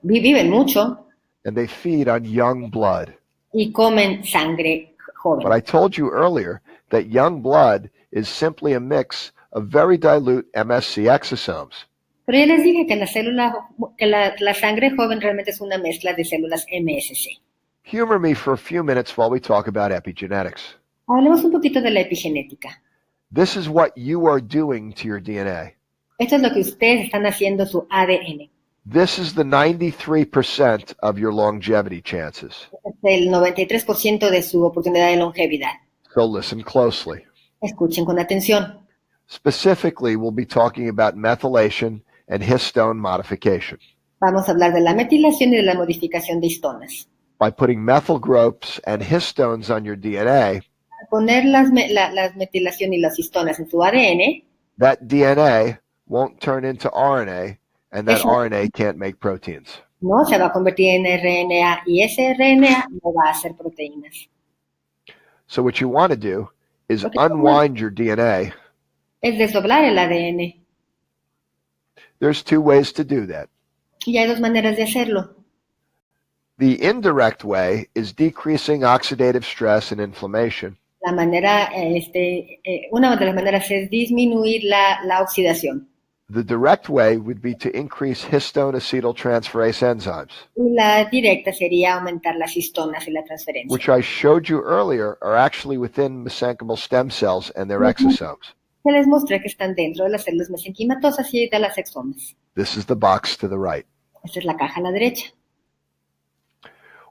Speaker 4: Viven mucho
Speaker 2: and they feed on young blood.
Speaker 4: y comen sangre
Speaker 2: But
Speaker 4: joven.
Speaker 2: I told you earlier that young blood is simply a mix of very dilute MSC exosomes.
Speaker 4: Pero ya les dije que la sangre joven realmente es una mezcla de células MSC.
Speaker 2: Humor me for a few minutes while we talk about epigenetics.
Speaker 4: Hablemos un poquito de la epigenética.
Speaker 2: This is what you are doing to your DNA.
Speaker 4: Esto es lo que ustedes están haciendo su ADN.
Speaker 2: This is the 93% of your longevity chances.
Speaker 4: Es el 93% de su oportunidad de longevidad.
Speaker 2: So listen closely.
Speaker 4: Escuchen con atención.
Speaker 2: Specifically, we'll be talking about methylation and histone modification.
Speaker 4: Vamos a hablar de la metilación y de la modificación de histonas.
Speaker 2: By putting methyl groups and histones on your DNA,
Speaker 4: Al poner las metilación y las histonas en su ADN,
Speaker 2: that DNA won't turn into RNA, and that
Speaker 4: Eso.
Speaker 2: RNA can't make proteins.
Speaker 4: no se va a convertir en RNA y ese RNA no va a hacer proteínas.
Speaker 2: So what you want to do is
Speaker 4: Okay.
Speaker 2: unwind your DNA.
Speaker 4: Es desdoblar el ADN.
Speaker 2: There's two ways to do that.
Speaker 4: Y hay dos maneras de hacerlo.
Speaker 2: The indirect way is decreasing oxidative stress and inflammation.
Speaker 4: La manera, una de las maneras es disminuir la oxidación.
Speaker 2: The direct way would be to increase histone acetyltransferase enzymes,
Speaker 4: Y la directa sería aumentar las histonas y la transferencia.
Speaker 2: which I showed you earlier are actually within mesenchymal stem cells and their exosomes.
Speaker 4: Se les mostré que están dentro de las células mesenquimatosas y de las exomas.
Speaker 2: This is the box to the right.
Speaker 4: Esta es la caja a la derecha.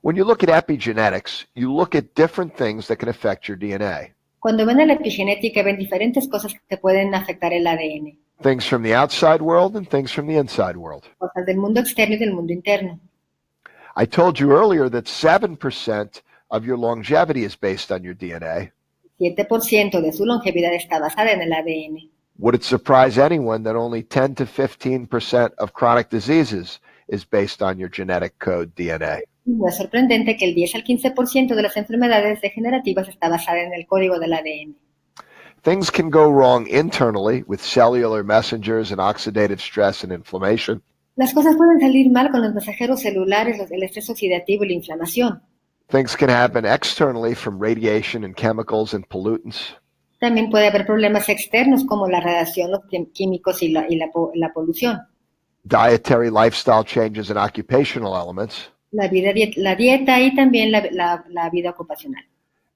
Speaker 2: When you look at epigenetics, you look at different things that can affect your DNA.
Speaker 4: Cuando ven a la epigenética ven diferentes cosas que pueden afectar el ADN.
Speaker 2: Things from the outside world and things from the inside world.
Speaker 4: Cosas del mundo externo y del mundo interno.
Speaker 2: I told you earlier that 7% of your longevity is based on your DNA.
Speaker 4: 7% de su longevidad está basada en el ADN.
Speaker 2: Would it surprise anyone that only 10 to 15% of chronic diseases is based on your genetic code DNA?
Speaker 4: No es sorprendente que el 10 al 15% de las enfermedades degenerativas está basada en el código del ADN.
Speaker 2: Things can go wrong internally with cellular messengers and oxidative stress and inflammation.
Speaker 4: Las cosas pueden salir mal con los mensajeros celulares, el estrés oxidativo y la inflamación.
Speaker 2: Things can happen externally from radiation and chemicals and pollutants.
Speaker 4: También puede haber problemas externos como la radiación, los químicos y la polución.
Speaker 2: Dietary lifestyle changes and occupational elements.
Speaker 4: La dieta y también la vida ocupacional.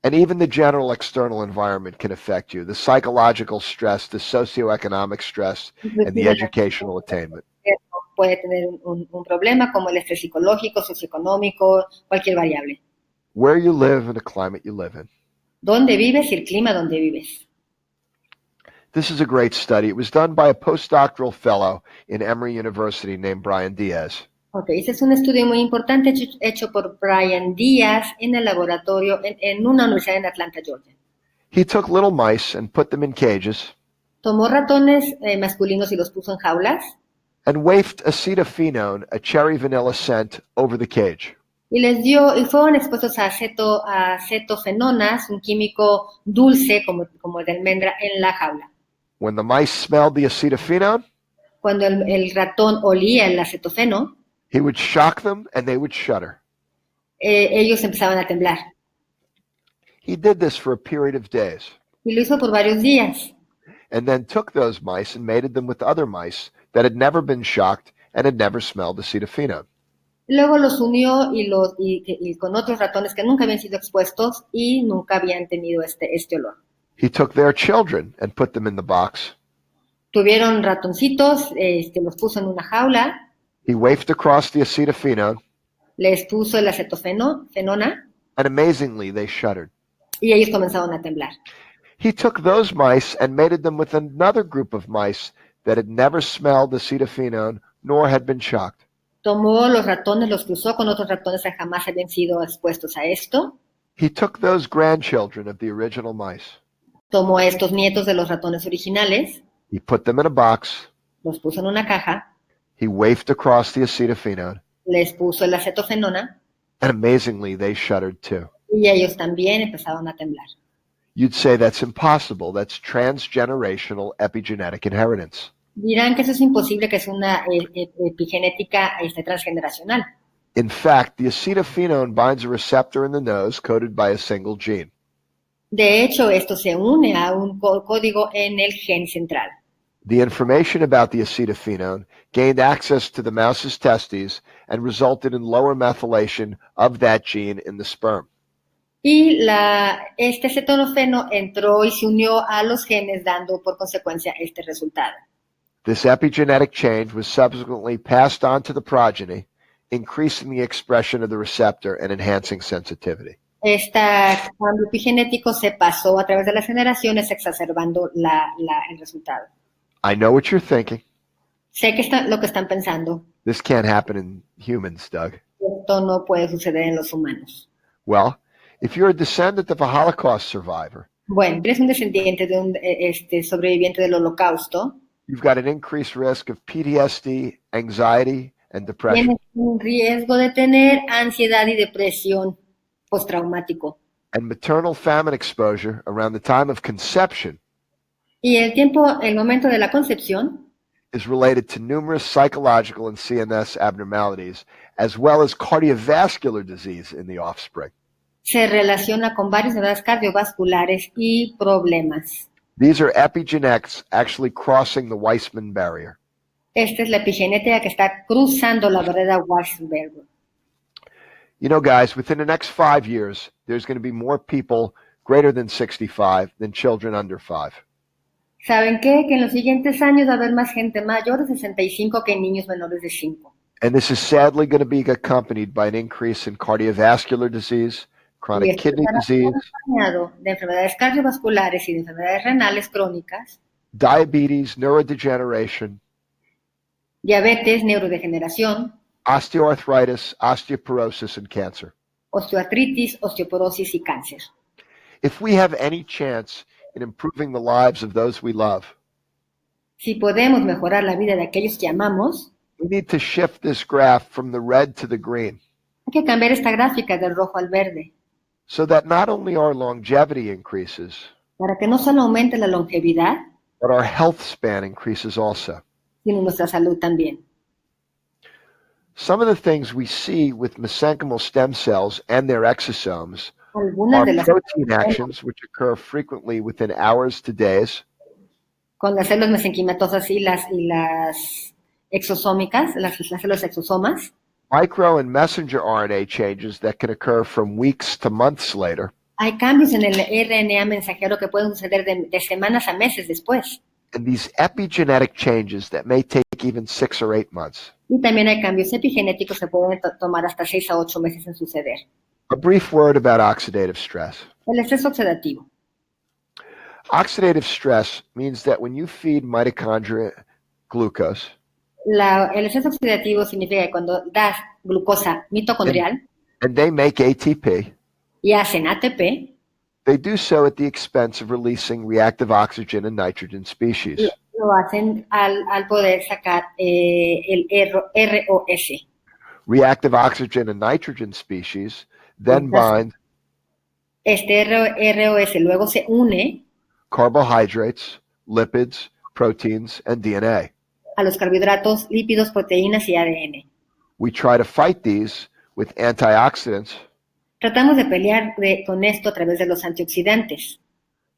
Speaker 2: And even the general external environment can affect you. The psychological stress, the socioeconomic stress, and the educational attainment.
Speaker 4: Puede tener un problema como el estrés psicológico, socioeconómico, cualquier variable.
Speaker 2: Where you live and the climate you live in.
Speaker 4: ¿Dónde vives y el clima donde vives?
Speaker 2: This is a great study. It was done by a postdoctoral fellow in Emory University named Brian Diaz.
Speaker 4: Ok, ese es un estudio muy importante hecho por Brian Díaz en el laboratorio en una universidad en Atlanta, Georgia.
Speaker 2: He took little mice and put them in cages
Speaker 4: Tomó ratones masculinos y los puso en jaulas
Speaker 2: and wafted acetophenone, a cherry vanilla scent, over the cage.
Speaker 4: y fueron expuestos a acetofenonas, un químico dulce como de almendra en la jaula.
Speaker 2: When the mice smelled the acetophenone,
Speaker 4: Cuando el ratón olía el acetofeno,
Speaker 2: he would shock them and they would shudder.
Speaker 4: ellos empezaban a temblar.
Speaker 2: He did this for a period of days
Speaker 4: Y lo hizo por varios días.
Speaker 2: and then took those mice and mated them with other mice that had never been shocked and had never smelled acetophenone.
Speaker 4: Luego los unió y con otros ratones que nunca habían sido expuestos y nunca habían tenido este olor.
Speaker 2: He took their children and put them in the box.
Speaker 4: Tuvieron ratoncitos, los puso en una jaula,
Speaker 2: He wafted across the acetophenone,
Speaker 4: les puso el acetofenona
Speaker 2: and amazingly, they shuddered.
Speaker 4: y ellos comenzaron a temblar.
Speaker 2: He took those mice and mated them with another group of mice that had never smelled acetophenone nor had been shocked.
Speaker 4: Tomó los ratones, los cruzó con otros ratones que jamás habían sido expuestos a esto.
Speaker 2: He took those grandchildren of the original mice.
Speaker 4: Tomó a estos nietos de los ratones originales,
Speaker 2: He put them in a box.
Speaker 4: los puso en una caja,
Speaker 2: He wafted across the acetophenone,
Speaker 4: les puso el acetofenona
Speaker 2: and amazingly, they shuddered too.
Speaker 4: y ellos también empezaron a temblar.
Speaker 2: You'd say that's impossible. That's transgenerational epigenetic inheritance.
Speaker 4: Dirán que eso es imposible, que es una epigenética transgeneracional.
Speaker 2: In fact, the acetophenone binds a receptor in the nose coded by a single gene.
Speaker 4: De hecho, esto se une a un código en el gen central.
Speaker 2: The information about the acetophenone gained access to the mouse's testes and resulted in lower methylation of that gene in the sperm.
Speaker 4: Y este acetonofeno entró y se unió a los genes, dando por consecuencia este resultado.
Speaker 2: This epigenetic change was subsequently passed on to the progeny, increasing the expression of the receptor and enhancing sensitivity.
Speaker 4: Este cambio epigenético se pasó a través de las generaciones, exacerbando el resultado.
Speaker 2: I know what you're thinking.
Speaker 4: Sé que lo que están pensando.
Speaker 2: This can't happen in humans, Doug.
Speaker 4: Esto no puede suceder en los humanos.
Speaker 2: Well, if you're a descendant of a Holocaust survivor,
Speaker 4: bueno, eres un descendiente de un sobreviviente del Holocausto,
Speaker 2: you've got an increased risk of PTSD, anxiety, and depression.
Speaker 4: Tienes un riesgo de tener ansiedad y depresión postraumático.
Speaker 2: And maternal famine exposure around the time of conception
Speaker 4: Y el momento de la concepción
Speaker 2: is related to numerous psychological and CNS abnormalities, as well as cardiovascular disease in the offspring.
Speaker 4: Se relaciona con varias enfermedades cardiovasculares y problemas.
Speaker 2: These are epigenetics actually crossing the Weissman barrier.
Speaker 4: Esta es la epigenética que está cruzando la barrera Weissenberg.
Speaker 2: You know, guys, within the next 5 years, there's going to be more people greater than 65 than children under 5.
Speaker 4: ¿Saben qué? Que en los siguientes años va a haber más gente mayor de 65 que niños menores de 5.
Speaker 2: And this is sadly going to be accompanied by an increase in cardiovascular disease, chronic kidney disease,
Speaker 4: de enfermedades cardiovasculares y de enfermedades renales crónicas,
Speaker 2: diabetes, neurodegeneration,
Speaker 4: diabetes, neurodegeneración,
Speaker 2: osteoarthritis, osteoporosis, and cancer.
Speaker 4: Osteoartritis, osteoporosis y cáncer.
Speaker 2: If we have any chance in improving the lives of those we love,
Speaker 4: si podemos mejorar la vida de aquellos que amamos,
Speaker 2: we need to shift this graph from the red to the green.
Speaker 4: Hay que cambiar esta gráfica del rojo al verde.
Speaker 2: So that not only our longevity increases,
Speaker 4: para que no solo aumente la longevidad,
Speaker 2: but our health span increases also.
Speaker 4: Sino nuestra salud también.
Speaker 2: Some of the things we see with mesenchymal stem cells and their exosomes
Speaker 4: Algunas de
Speaker 2: are
Speaker 4: las
Speaker 2: protein actions which occur frequently within hours to days.
Speaker 4: Con las células mesenquimatosas y las exosómicas, las células exosomas.
Speaker 2: Micro and messenger RNA changes that can occur from weeks to months later.
Speaker 4: Hay cambios en el RNA mensajero que pueden suceder de semanas a meses después.
Speaker 2: And these epigenetic changes that may take even 6 or 8 months.
Speaker 4: Y también hay cambios epigenéticos que pueden tomar hasta 6 a 8 meses en suceder.
Speaker 2: A brief word about oxidative stress.
Speaker 4: El estrés oxidativo.
Speaker 2: Oxidative stress means that when you feed mitochondria glucose,
Speaker 4: el estrés oxidativo significa que cuando das glucosa mitocondrial
Speaker 2: and they make ATP,
Speaker 4: y hacen ATP,
Speaker 2: they do so at the expense of releasing reactive oxygen and nitrogen species.
Speaker 4: Lo hacen al poder sacar el ROS.
Speaker 2: Reactive oxygen and nitrogen species then bind
Speaker 4: este ROS luego se une
Speaker 2: carbohydrates, lipids, proteins, and DNA.
Speaker 4: A los carbohidratos, lípidos, proteínas y ADN.
Speaker 2: We try to fight these with antioxidants.
Speaker 4: Tratamos de pelear con esto a través de los antioxidantes.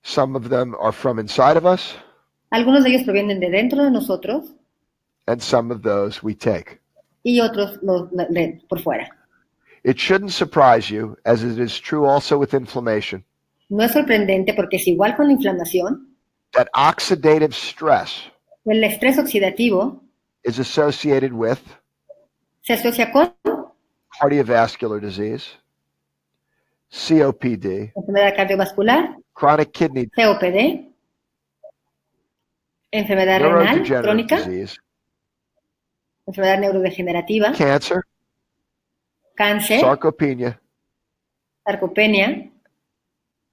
Speaker 2: Some of them are from inside of us.
Speaker 4: Algunos de ellos provienen de dentro de nosotros.
Speaker 2: And some of those we take.
Speaker 4: Y otros por fuera.
Speaker 2: It shouldn't surprise you, as it is true also with inflammation.
Speaker 4: No es sorprendente porque es igual con la inflamación.
Speaker 2: That oxidative stress
Speaker 4: el estrés oxidativo
Speaker 2: is associated with
Speaker 4: se asocia con
Speaker 2: cardiovascular disease, COPD,
Speaker 4: enfermedad cardiovascular,
Speaker 2: chronic kidney
Speaker 4: COPD, enfermedad renal crónica,
Speaker 2: disease,
Speaker 4: enfermedad neurodegenerativa,
Speaker 2: cancer,
Speaker 4: cáncer,
Speaker 2: sarcopenia,
Speaker 4: sarcopenia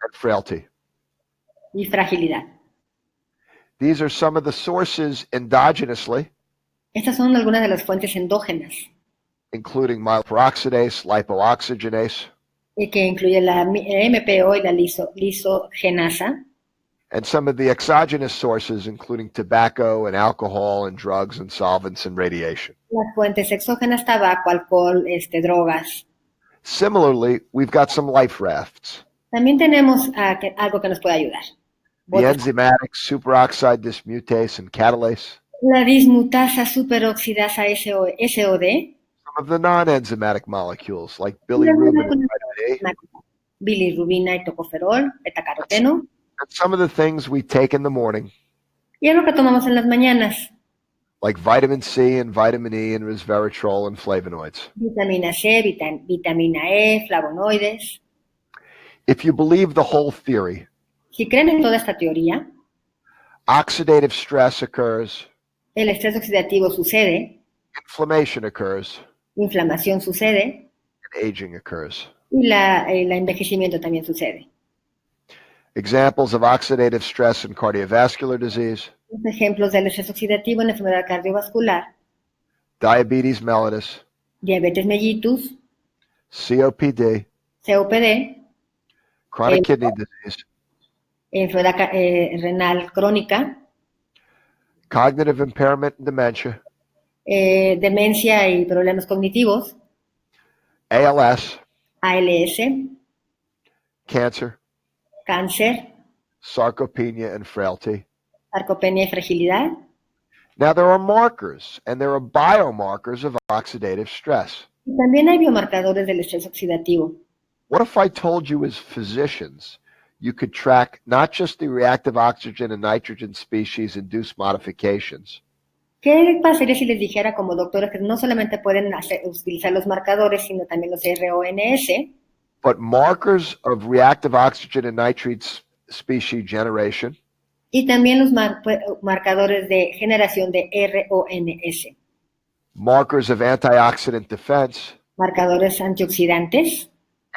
Speaker 2: and frailty.
Speaker 4: Y fragilidad.
Speaker 2: These are some of the sources endogenously.
Speaker 4: Estas son algunas de las fuentes endógenas.
Speaker 2: Including myeloperoxidase, lipooxygenase.
Speaker 4: que incluye la MPO y la lisogenasa.
Speaker 2: And some of the exogenous sources, including tobacco and alcohol and drugs and solvents and radiation.
Speaker 4: Las fuentes exógenas, tabaco, alcohol, drogas.
Speaker 2: Similarly, we've got some life rafts.
Speaker 4: También tenemos algo que nos puede ayudar.
Speaker 2: The enzymatic superoxide dismutase and catalase.
Speaker 4: La dismutasa superoxidasa SOD.
Speaker 2: Some of the non-enzymatic molecules like bilirubin and vitamin A.
Speaker 4: Bilirrubina y tocoferol, betacaroteno.
Speaker 2: And some of the things we take in the morning.
Speaker 4: Y algo que tomamos en las mañanas.
Speaker 2: Like vitamin C and vitamin E and resveratrol and flavonoids.
Speaker 4: Vitamina C, vitamina E, flavonoides.
Speaker 2: If you believe the whole theory,
Speaker 4: si creen en toda esta teoría,
Speaker 2: oxidative stress occurs,
Speaker 4: el estrés oxidativo sucede,
Speaker 2: inflammation occurs,
Speaker 4: inflamación sucede,
Speaker 2: and aging occurs.
Speaker 4: Y el envejecimiento también sucede.
Speaker 2: Examples of oxidative stress in cardiovascular disease.
Speaker 4: Ejemplos del estrés oxidativo en la enfermedad cardiovascular.
Speaker 2: Diabetes mellitus.
Speaker 4: Diabetes mellitus.
Speaker 2: COPD.
Speaker 4: COPD.
Speaker 2: Chronic kidney disease.
Speaker 4: Enfermedad renal crónica.
Speaker 2: Cognitive impairment and dementia.
Speaker 4: Demencia y problemas cognitivos.
Speaker 2: ALS.
Speaker 4: ALS.
Speaker 2: Cancer.
Speaker 4: Cáncer.
Speaker 2: Sarcopenia and frailty.
Speaker 4: Sarcopenia y fragilidad.
Speaker 2: Now there are markers and there are biomarkers of oxidative stress.
Speaker 4: Y también hay biomarcadores del estrés oxidativo.
Speaker 2: What if I told you as physicians you could track not just the reactive oxygen and nitrogen species induced modifications?
Speaker 4: ¿Qué pasaría si les dijera como doctores que no solamente pueden utilizar los marcadores, sino también los RONS?
Speaker 2: But markers of reactive oxygen and nitrate species generation.
Speaker 4: Y también los marcadores de generación de RONS.
Speaker 2: Markers of antioxidant defense.
Speaker 4: Marcadores antioxidantes.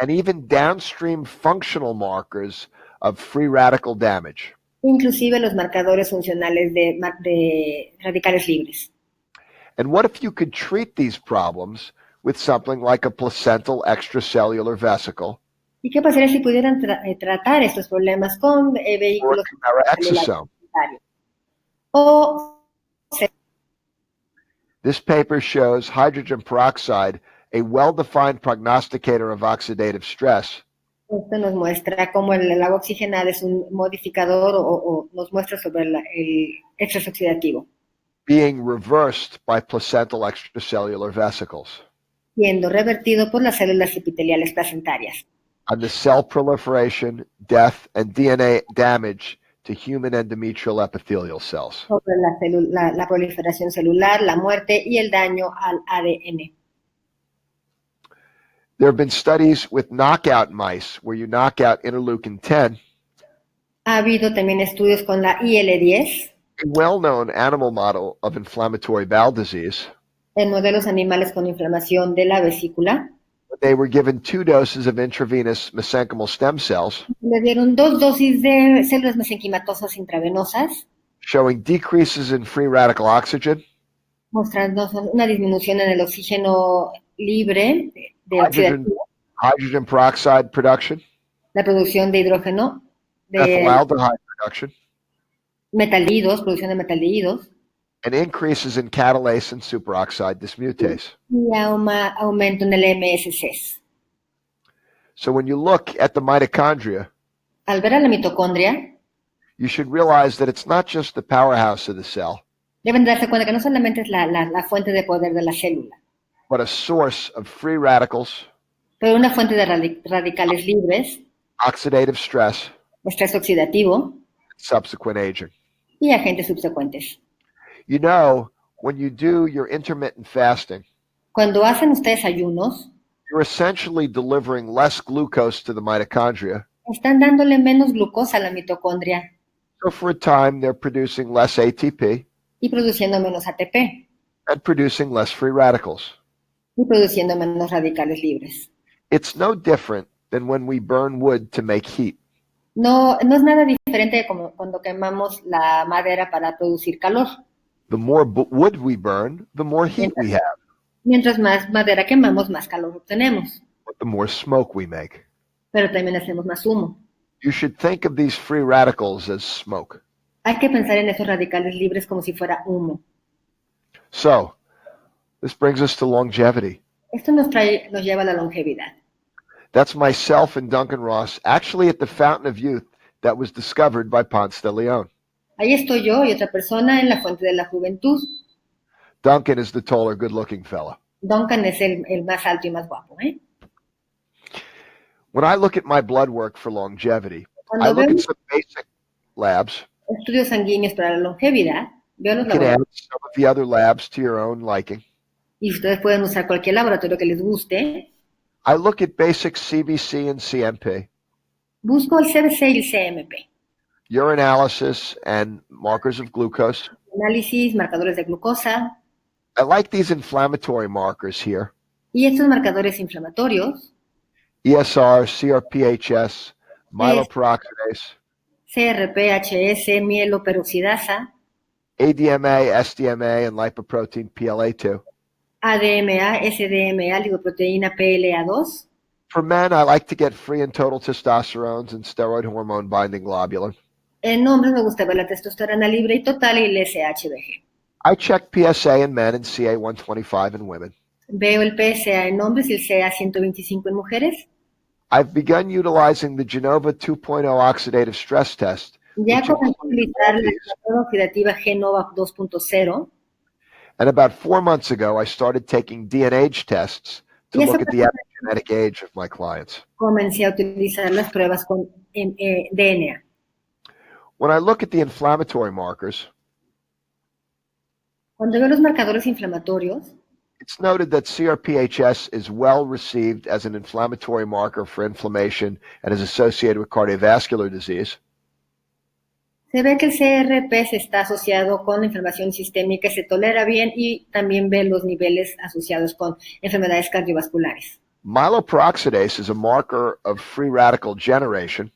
Speaker 2: And even downstream functional markers of free radical damage.
Speaker 4: Inclusive los marcadores funcionales de radicales libres.
Speaker 2: And what if you could treat these problems with something like a placental extracellular vesicle?
Speaker 4: ¿Y qué pasaría si pudieran tratar estos problemas con vehículos
Speaker 2: exosome?
Speaker 4: O
Speaker 2: This paper shows hydrogen peroxide, a well-defined prognosticator of oxidative stress.
Speaker 4: Esto nos muestra cómo el agua oxigenada es un modificador o nos muestra sobre el estrés oxidativo.
Speaker 2: Being reversed by placental extracellular vesicles.
Speaker 4: Siendo revertido por las células epiteliales placentarias.
Speaker 2: On the cell proliferation, death, and DNA damage to human endometrial epithelial cells.
Speaker 4: Sobre la proliferación celular, la muerte y el daño al ADN.
Speaker 2: There have been studies with knockout mice where you knock out interleukin 10.
Speaker 4: Ha habido también estudios con la IL-10.
Speaker 2: A well-known animal model of inflammatory bowel disease.
Speaker 4: En modelos animales con inflamación de la vesícula.
Speaker 2: They were given 2 doses of intravenous mesenchymal stem cells.
Speaker 4: Le dieron 2 dosis de células mesenquimatosas intravenosas.
Speaker 2: Showing decreases in free radical oxygen.
Speaker 4: Mostrando una disminución en el oxígeno libre de
Speaker 2: hydrogen peroxide production.
Speaker 4: La producción de hidrógeno. De
Speaker 2: ethylaldehyde production.
Speaker 4: Metaldehídos, producción de metaldehídos.
Speaker 2: And increases in catalase and superoxide dismutase.
Speaker 4: Y aumento en el MSCs.
Speaker 2: So when you look at the mitochondria,
Speaker 4: al ver a la mitocondria,
Speaker 2: you should realize that it's not just the powerhouse of the cell,
Speaker 4: deben darse cuenta que no solamente es la fuente de poder de la célula,
Speaker 2: but a source of free radicals,
Speaker 4: pero una fuente de radicales libres,
Speaker 2: oxidative stress,
Speaker 4: estrés oxidativo,
Speaker 2: subsequent aging.
Speaker 4: Y agentes subsecuentes.
Speaker 2: You know, when you do your intermittent fasting,
Speaker 4: cuando hacen ustedes ayunos,
Speaker 2: you're essentially delivering less glucose to the mitochondria.
Speaker 4: Están dándole menos glucosa a la mitocondria.
Speaker 2: So for a time, they're producing less ATP.
Speaker 4: Y produciendo menos ATP.
Speaker 2: And producing less free radicals.
Speaker 4: Y produciendo menos radicales libres.
Speaker 2: It's no different than when we burn wood to make heat.
Speaker 4: No es nada diferente de como cuando quemamos la madera para producir calor.
Speaker 2: The more wood we burn, the more heat we have.
Speaker 4: Mientras más madera quemamos, más calor obtenemos.
Speaker 2: but the more smoke we make.
Speaker 4: pero también hacemos más humo.
Speaker 2: You should think of these free radicals as smoke.
Speaker 4: Hay que pensar en esos radicales libres como si fuera humo.
Speaker 2: So, this brings us to longevity.
Speaker 4: Esto nos lleva a la longevidad.
Speaker 2: That's myself and Duncan Ross, actually at the Fountain of Youth that was discovered by Ponce de Leon.
Speaker 4: Ahí estoy yo y otra persona en la fuente de la juventud.
Speaker 2: Duncan is the taller, good-looking fellow.
Speaker 4: Duncan es el más alto y más guapo, ¿eh?
Speaker 2: When I look at my blood work for longevity,
Speaker 4: Cuando
Speaker 2: I look
Speaker 4: veo
Speaker 2: at some basic labs.
Speaker 4: estudios sanguíneos para la longevidad, veo los
Speaker 2: You can add
Speaker 4: laboratorios.
Speaker 2: some of the other labs to your own liking.
Speaker 4: Y ustedes pueden usar cualquier laboratorio que les guste.
Speaker 2: I look at basic CBC and CMP,
Speaker 4: Busco el CDC y el CMP.
Speaker 2: urinalysis, and markers of glucose.
Speaker 4: Análisis, marcadores de glucosa.
Speaker 2: I like these inflammatory markers here.
Speaker 4: Y estos marcadores inflamatorios,
Speaker 2: ESR, CRPHS, myeloperoxidase,
Speaker 4: CRP, HS, mieloperoxidasa,
Speaker 2: ADMA, SDMA, and lipoprotein PLA2.
Speaker 4: ADMA, SDMA, lipoproteína PLA2.
Speaker 2: For men, I like to get free and total testosterones and steroid hormone binding globulin.
Speaker 4: En hombres me gusta ver la testosterona libre y total y el SHBG.
Speaker 2: I check PSA in men and CA125 in women.
Speaker 4: Veo el PSA en hombres y el CA125 en mujeres.
Speaker 2: I've begun utilizing the Genova 2.0 oxidative stress test,
Speaker 4: Ya
Speaker 2: which
Speaker 4: comencé a
Speaker 2: includes
Speaker 4: utilizar
Speaker 2: all
Speaker 4: la
Speaker 2: these.
Speaker 4: prueba oxidativa Genova 2.0.
Speaker 2: And about 4 months ago, I started taking DNAge tests to
Speaker 4: Y eso
Speaker 2: look at the epigenetic age of my clients.
Speaker 4: comencé a utilizar las pruebas con DNA.
Speaker 2: When I look at the inflammatory markers,
Speaker 4: Cuando veo los marcadores inflamatorios,
Speaker 2: it's noted that CRPHS is well received as an inflammatory marker for inflammation and is associated with cardiovascular disease.
Speaker 4: se ve que el CRP se está asociado con la inflamación sistémica, se tolera bien y también ve los niveles asociados con enfermedades cardiovasculares.
Speaker 2: Myeloperoxidase is a marker of free radical generation,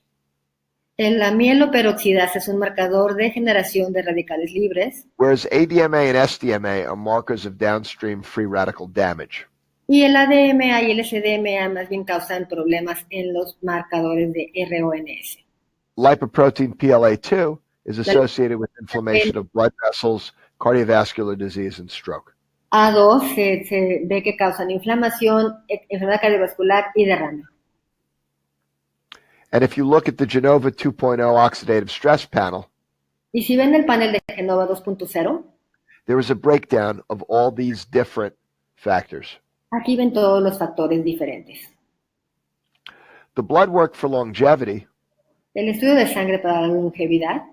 Speaker 4: La mieloperoxidasa es un marcador de generación de radicales libres
Speaker 2: whereas ADMA and SDMA are markers of downstream free radical damage.
Speaker 4: y el ADMA y el SDMA más bien causan problemas en los marcadores de RONS.
Speaker 2: Lipoprotein PLA2 is associated with inflammation of blood vessels, cardiovascular disease, and stroke.
Speaker 4: A2 se ve que causan inflamación, enfermedad cardiovascular y derrame.
Speaker 2: And if you look at the Genova 2.0 oxidative stress panel,
Speaker 4: Y si ven el panel de Genova 2.0,
Speaker 2: there is a breakdown of all these different factors.
Speaker 4: aquí ven todos los factores diferentes.
Speaker 2: The blood work for longevity
Speaker 4: El estudio de sangre para la longevidad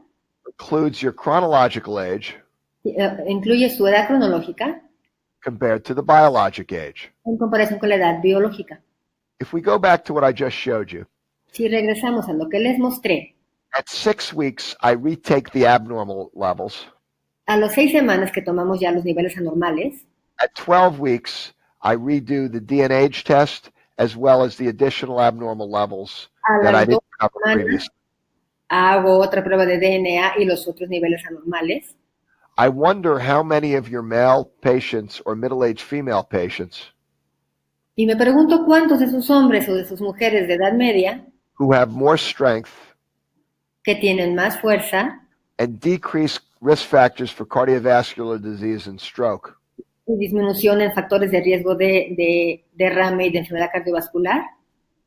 Speaker 2: includes your chronological age
Speaker 4: incluye su edad cronológica
Speaker 2: compared to the biologic age.
Speaker 4: en comparación con la edad biológica.
Speaker 2: If we go back to what I just showed you,
Speaker 4: Si regresamos a lo que les mostré,
Speaker 2: at 6 weeks, I retake the abnormal levels.
Speaker 4: a las 6 semanas que tomamos ya los niveles anormales,
Speaker 2: At 12 weeks, I redo the DNAge test as well as the additional abnormal levels
Speaker 4: a
Speaker 2: that I
Speaker 4: las 2
Speaker 2: didn't cover
Speaker 4: semanas
Speaker 2: previously.
Speaker 4: hago otra prueba de DNA y los otros niveles anormales.
Speaker 2: I wonder how many of your male patients or middle-aged female patients
Speaker 4: Y me pregunto cuántos de sus hombres o de sus mujeres de edad media
Speaker 2: who have more strength
Speaker 4: que tienen más fuerza
Speaker 2: and decreased risk factors for cardiovascular disease and stroke
Speaker 4: y disminución en factores de riesgo de derrame y de enfermedad cardiovascular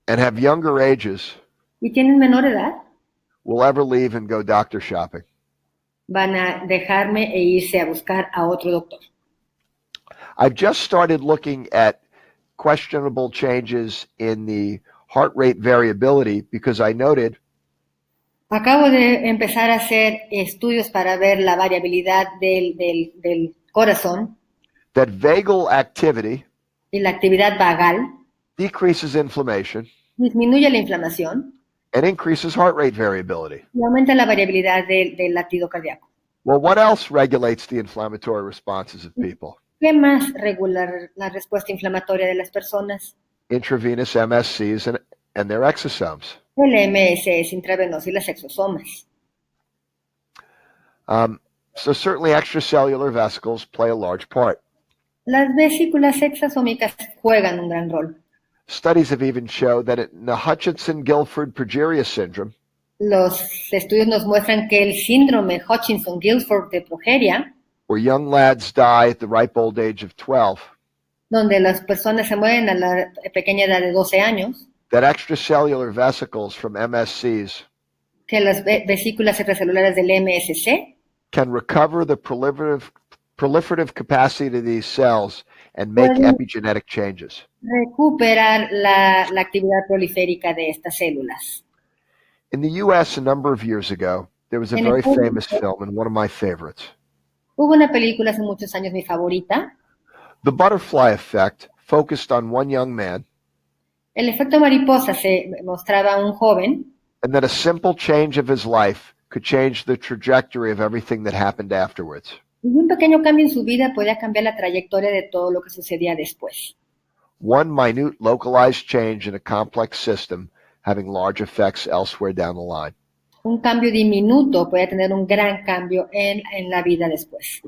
Speaker 2: and have younger ages
Speaker 4: y tienen menor edad,
Speaker 2: will ever leave and go doctor shopping.
Speaker 4: van a dejarme e irse a buscar a otro doctor.
Speaker 2: I've just started looking at questionable changes in the heart rate variability because I noted
Speaker 4: Acabo de empezar a hacer estudios para ver la variabilidad del corazón
Speaker 2: that vagal activity
Speaker 4: y la actividad vagal,
Speaker 2: decreases inflammation
Speaker 4: disminuye la inflamación
Speaker 2: and increases heart rate variability.
Speaker 4: y aumenta la variabilidad del latido cardíaco.
Speaker 2: Well, what else regulates the inflammatory responses of people?
Speaker 4: ¿Qué más regula la respuesta inflamatoria de las personas?
Speaker 2: Intravenous MSCs and their exosomes.
Speaker 4: El MSS intravenoso y las exosomas.
Speaker 2: So certainly extracellular vesicles play a large part.
Speaker 4: Las vesículas exosómicas juegan un gran rol.
Speaker 2: Studies have even shown that in the Hutchinson-Gilford progeria syndrome,
Speaker 4: Los estudios nos muestran que el síndrome Hutchinson-Gilford de progeria,
Speaker 2: where young lads die at the ripe old age of 12,
Speaker 4: donde las personas se mueren a la pequeña edad de 12 años,
Speaker 2: that extracellular vesicles from MSCs
Speaker 4: que las vesículas extracelulares del MSC
Speaker 2: can recover the proliferative capacity of these cells and make
Speaker 4: pueden
Speaker 2: epigenetic changes.
Speaker 4: recuperar la actividad proliférica de estas células.
Speaker 2: In the U.S. a number of years ago, there was a
Speaker 4: En el
Speaker 2: very
Speaker 4: mundo,
Speaker 2: famous film and one of my favorites.
Speaker 4: hubo una película hace muchos años, mi favorita.
Speaker 2: The Butterfly Effect focused on one young man,
Speaker 4: El efecto mariposa se mostraba a un joven
Speaker 2: and that a simple change of his life could change the trajectory of everything that happened afterwards.
Speaker 4: y un pequeño cambio en su vida podía cambiar la trayectoria de todo lo que sucedía después.
Speaker 2: One minute localized change in a complex system having large effects elsewhere down the line.
Speaker 4: Un cambio diminuto puede tener un gran cambio en la vida después.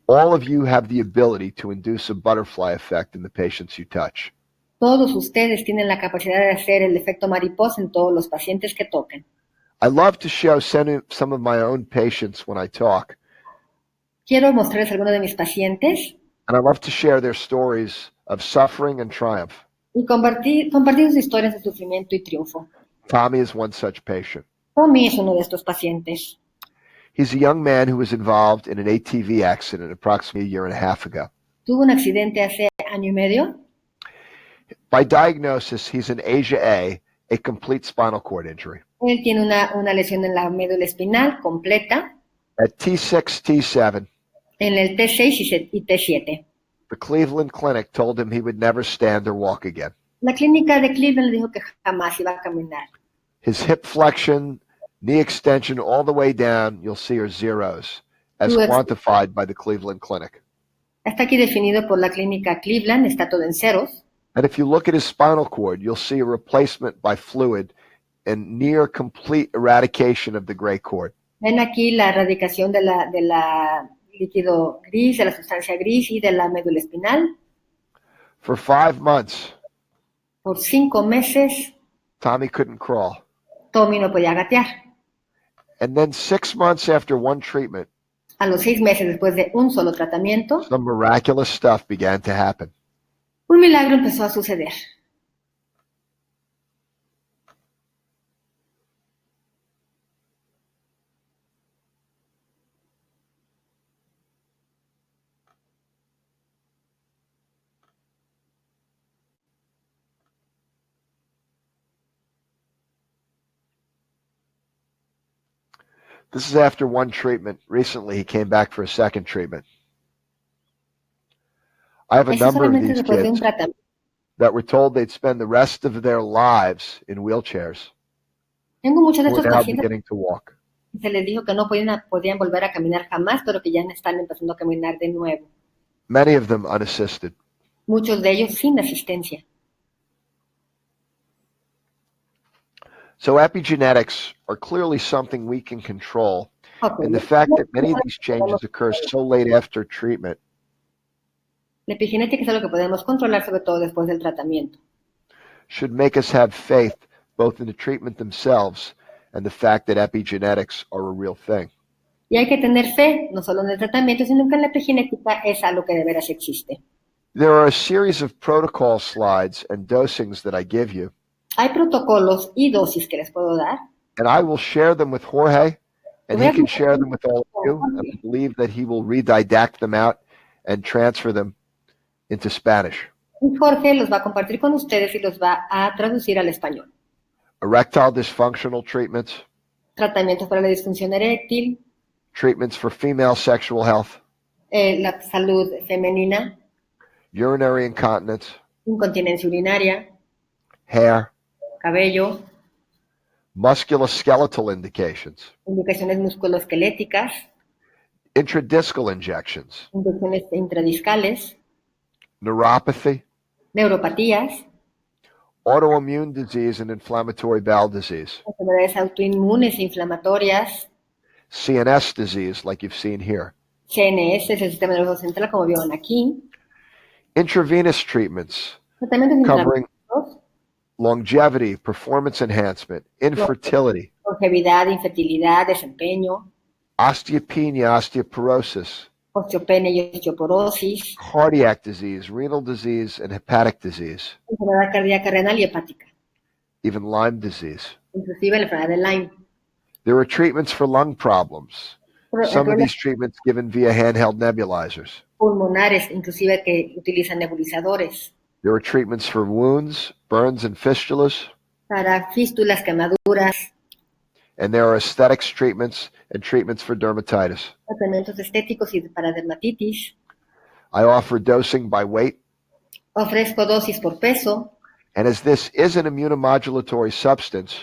Speaker 2: All of you have the ability to induce a butterfly effect in the patients you touch.
Speaker 4: Todos ustedes tienen la capacidad de hacer el efecto mariposa en todos los pacientes que toquen.
Speaker 2: I love to show some of my own patients when I talk,
Speaker 4: Quiero mostrarles a algunos de mis pacientes
Speaker 2: and I love to share their stories of suffering and triumph.
Speaker 4: y compartir sus historias de sufrimiento y triunfo.
Speaker 2: Tommy is one such patient.
Speaker 4: Tommy es uno de estos pacientes.
Speaker 2: He's a young man who was involved in an ATV accident approximately a year and a half ago.
Speaker 4: Tuvo un accidente hace año y medio.
Speaker 2: By diagnosis, he's an Asia a complete spinal cord injury.
Speaker 4: Él tiene una lesión en la médula espinal completa,
Speaker 2: At T6, T7,
Speaker 4: en el T6 y T7.
Speaker 2: the Cleveland Clinic told him he would never stand or walk again.
Speaker 4: La clínica de Cleveland le dijo que jamás iba a caminar.
Speaker 2: His hip flexion, knee extension, all the way down, you'll see are zeros, as
Speaker 4: Yes.
Speaker 2: quantified by the Cleveland Clinic.
Speaker 4: Está aquí definido por la clínica Cleveland, está todo en ceros.
Speaker 2: And if you look at his spinal cord, you'll see a replacement by fluid and near complete eradication of the gray cord.
Speaker 4: Ven aquí la erradicación de la líquido gris, de la sustancia gris y de la médula espinal.
Speaker 2: For 5 months,
Speaker 4: Por 5 meses,
Speaker 2: Tommy couldn't crawl.
Speaker 4: Tommy no podía gatear.
Speaker 2: And then 6 months after one treatment,
Speaker 4: A los 6 meses después de un solo tratamiento,
Speaker 2: some miraculous stuff began to happen.
Speaker 4: un milagro empezó a suceder.
Speaker 2: This is after one treatment. Recently, he came back for a second treatment. I have a
Speaker 4: Eso
Speaker 2: number of
Speaker 4: solamente
Speaker 2: these
Speaker 4: después de un
Speaker 2: kids
Speaker 4: tratamiento.
Speaker 2: that were told they'd spend the rest of their lives in wheelchairs.
Speaker 4: Tengo muchos de
Speaker 2: Who are
Speaker 4: estos
Speaker 2: now
Speaker 4: pacientes
Speaker 2: beginning to walk.
Speaker 4: que se les dijo que no podían volver a caminar jamás, pero que ya están empezando a caminar de nuevo.
Speaker 2: Many of them unassisted.
Speaker 4: Muchos de ellos sin asistencia.
Speaker 2: So epigenetics are clearly something we can control.
Speaker 4: Ok.
Speaker 2: And the fact that many of these changes occur so late after treatment
Speaker 4: La epigenética es algo que podemos controlar, sobre todo después del tratamiento.
Speaker 2: should make us have faith both in the treatment themselves and the fact that epigenetics are a real thing.
Speaker 4: Y hay que tener fe, no solo en el tratamiento, sino que en la epigenética es algo que de veras existe.
Speaker 2: There are a series of protocol slides and dosings that I give you,
Speaker 4: Hay protocolos y dosis que les puedo dar.
Speaker 2: and I will share them with Jorge, and he can share them with all of you, and I believe that he will redidact them out and transfer them into Spanish.
Speaker 4: Y Jorge los va a compartir con ustedes y los va a traducir al español.
Speaker 2: Erectile dysfunctional treatments,
Speaker 4: Tratamientos para la disfunción eréctil,
Speaker 2: treatments for female sexual health,
Speaker 4: la salud femenina,
Speaker 2: urinary incontinence,
Speaker 4: incontinencia urinaria,
Speaker 2: hair,
Speaker 4: cabello,
Speaker 2: musculoskeletal indications,
Speaker 4: indicaciones musculoesqueléticas,
Speaker 2: intradiscal injections,
Speaker 4: inyecciones intradiscales,
Speaker 2: neuropathy,
Speaker 4: neuropatías,
Speaker 2: autoimmune disease and inflammatory bowel disease,
Speaker 4: enfermedades autoinmunes e inflamatorias,
Speaker 2: CNS disease like you've seen here,
Speaker 4: CNS, es el sistema nervioso central, como vieron aquí,
Speaker 2: intravenous treatments
Speaker 4: tratamientos
Speaker 2: covering
Speaker 4: intravenosos
Speaker 2: longevity, performance enhancement, infertility,
Speaker 4: longevidad, infertilidad, desempeño,
Speaker 2: osteopenia, osteoporosis,
Speaker 4: osteopenia y osteoporosis,
Speaker 2: cardiac disease, renal disease, and hepatic disease,
Speaker 4: enfermedad cardíaca, renal y hepática,
Speaker 2: even Lyme disease.
Speaker 4: inclusive la enfermedad de Lyme.
Speaker 2: There are treatments for lung problems. Some of these treatments given via handheld nebulizers.
Speaker 4: Pulmonares, inclusive que utilizan nebulizadores.
Speaker 2: There are treatments for wounds, burns, and fistulas.
Speaker 4: Para fístulas, quemaduras,
Speaker 2: And there are aesthetics treatments and treatments for dermatitis.
Speaker 4: tratamientos estéticos y para dermatitis.
Speaker 2: I offer dosing by weight.
Speaker 4: Ofrezco dosis por peso.
Speaker 2: And as this is an immunomodulatory substance,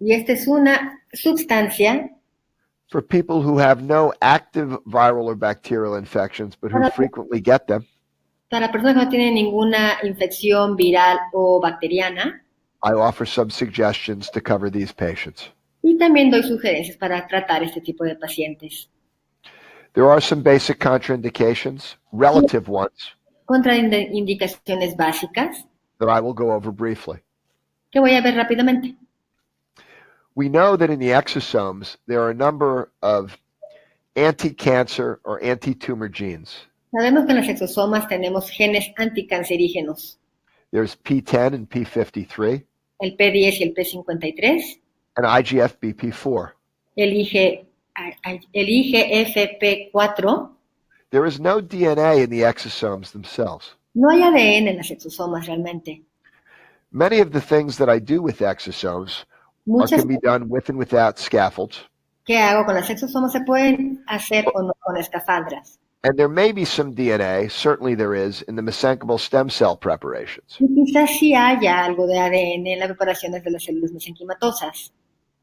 Speaker 4: Y esta es una sustancia
Speaker 2: for people who have no active viral or bacterial infections, but who frequently get them,
Speaker 4: para personas que no tienen ninguna infección viral o bacteriana.
Speaker 2: I offer some suggestions to cover these patients.
Speaker 4: Y también doy sugerencias para tratar este tipo de pacientes.
Speaker 2: There are some basic contraindications, relative ones,
Speaker 4: Contraindicaciones básicas
Speaker 2: that I will go over briefly.
Speaker 4: que voy a ver rápidamente.
Speaker 2: We know that in the exosomes, there are a number of anti-cancer or anti-tumor genes.
Speaker 4: Sabemos que en los exosomas tenemos genes anticancerígenos,
Speaker 2: There's P10 and P53
Speaker 4: el P10 y el P53,
Speaker 2: and IGF-BP4.
Speaker 4: el IGFP4.
Speaker 2: There is no DNA in the exosomes themselves.
Speaker 4: No hay ADN en los exosomas realmente.
Speaker 2: Many of the things that I do with exosomes
Speaker 4: Muchas
Speaker 2: can be done with and without scaffolds.
Speaker 4: que hago con los exosomas se pueden hacer o no con escafandras.
Speaker 2: And there may be some DNA, certainly there is, in the mesenchymal stem cell preparations.
Speaker 4: Y quizás sí haya algo de ADN en las preparaciones de las células mesenquimatosas.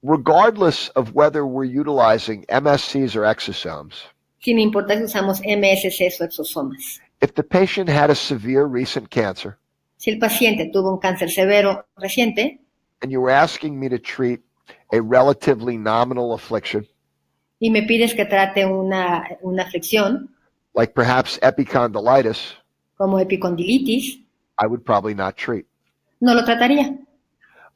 Speaker 2: Regardless of whether we're utilizing MSCs or exosomes,
Speaker 4: Sin importar si usamos MSCs o exosomas.
Speaker 2: if the patient had a severe recent cancer,
Speaker 4: Si el paciente tuvo un cáncer severo reciente
Speaker 2: and you were asking me to treat a relatively nominal affliction,
Speaker 4: y me pides que trate una aflicción
Speaker 2: like perhaps epicondylitis,
Speaker 4: como epicondilitis,
Speaker 2: I would probably not treat.
Speaker 4: no lo trataría.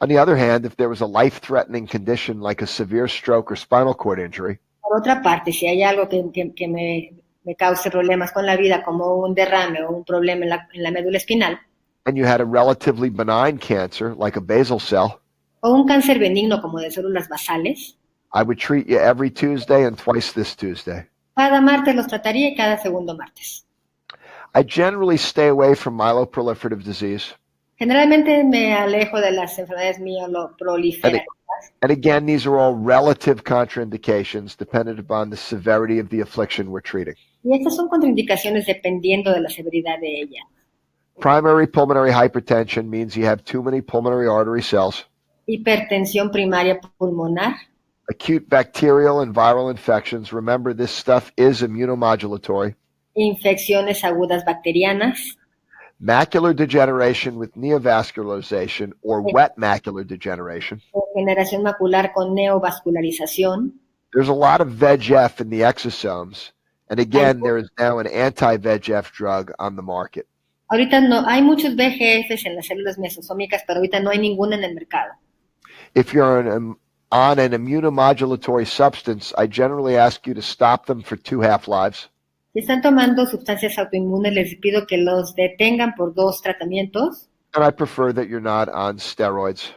Speaker 2: On the other hand, if there was a life-threatening condition like a severe stroke or spinal cord injury,
Speaker 4: Por otra parte, si hay algo que me cause problemas con la vida, como un derrame o un problema en la médula espinal,
Speaker 2: and you had a relatively benign cancer like a basal cell,
Speaker 4: o un cáncer benigno como de células basales,
Speaker 2: I would treat you every Tuesday and twice this Tuesday.
Speaker 4: cada martes los trataría y cada segundo martes.
Speaker 2: I generally stay away from myeloproliferative disease.
Speaker 4: Generalmente me alejo de las enfermedades mieloprolíferas.
Speaker 2: And again, these are all relative contraindications dependent upon the severity of the affliction we're treating.
Speaker 4: Y estas son contraindicaciones dependiendo de la severidad de ella.
Speaker 2: Primary pulmonary hypertension means you have too many pulmonary artery cells.
Speaker 4: Hipertensión primaria pulmonar,
Speaker 2: Acute bacterial and viral infections, remember this stuff is immunomodulatory.
Speaker 4: infecciones agudas bacterianas,
Speaker 2: Macular degeneration with neovascularization or wet macular degeneration.
Speaker 4: degeneración macular con neovascularización.
Speaker 2: There's a lot of VEGF in the exosomes. And again, there is now an anti-VEGF drug on the market.
Speaker 4: Ahorita no, hay muchos VEGFs en las células mesosómicas, pero ahorita no hay ninguna en el mercado.
Speaker 2: If you're on an immunomodulatory substance, I generally ask you to stop them for 2 half-lives.
Speaker 4: Si están tomando sustancias autoinmunes, les pido que los detengan por 2 tratamientos
Speaker 2: And I prefer that you're not on steroids.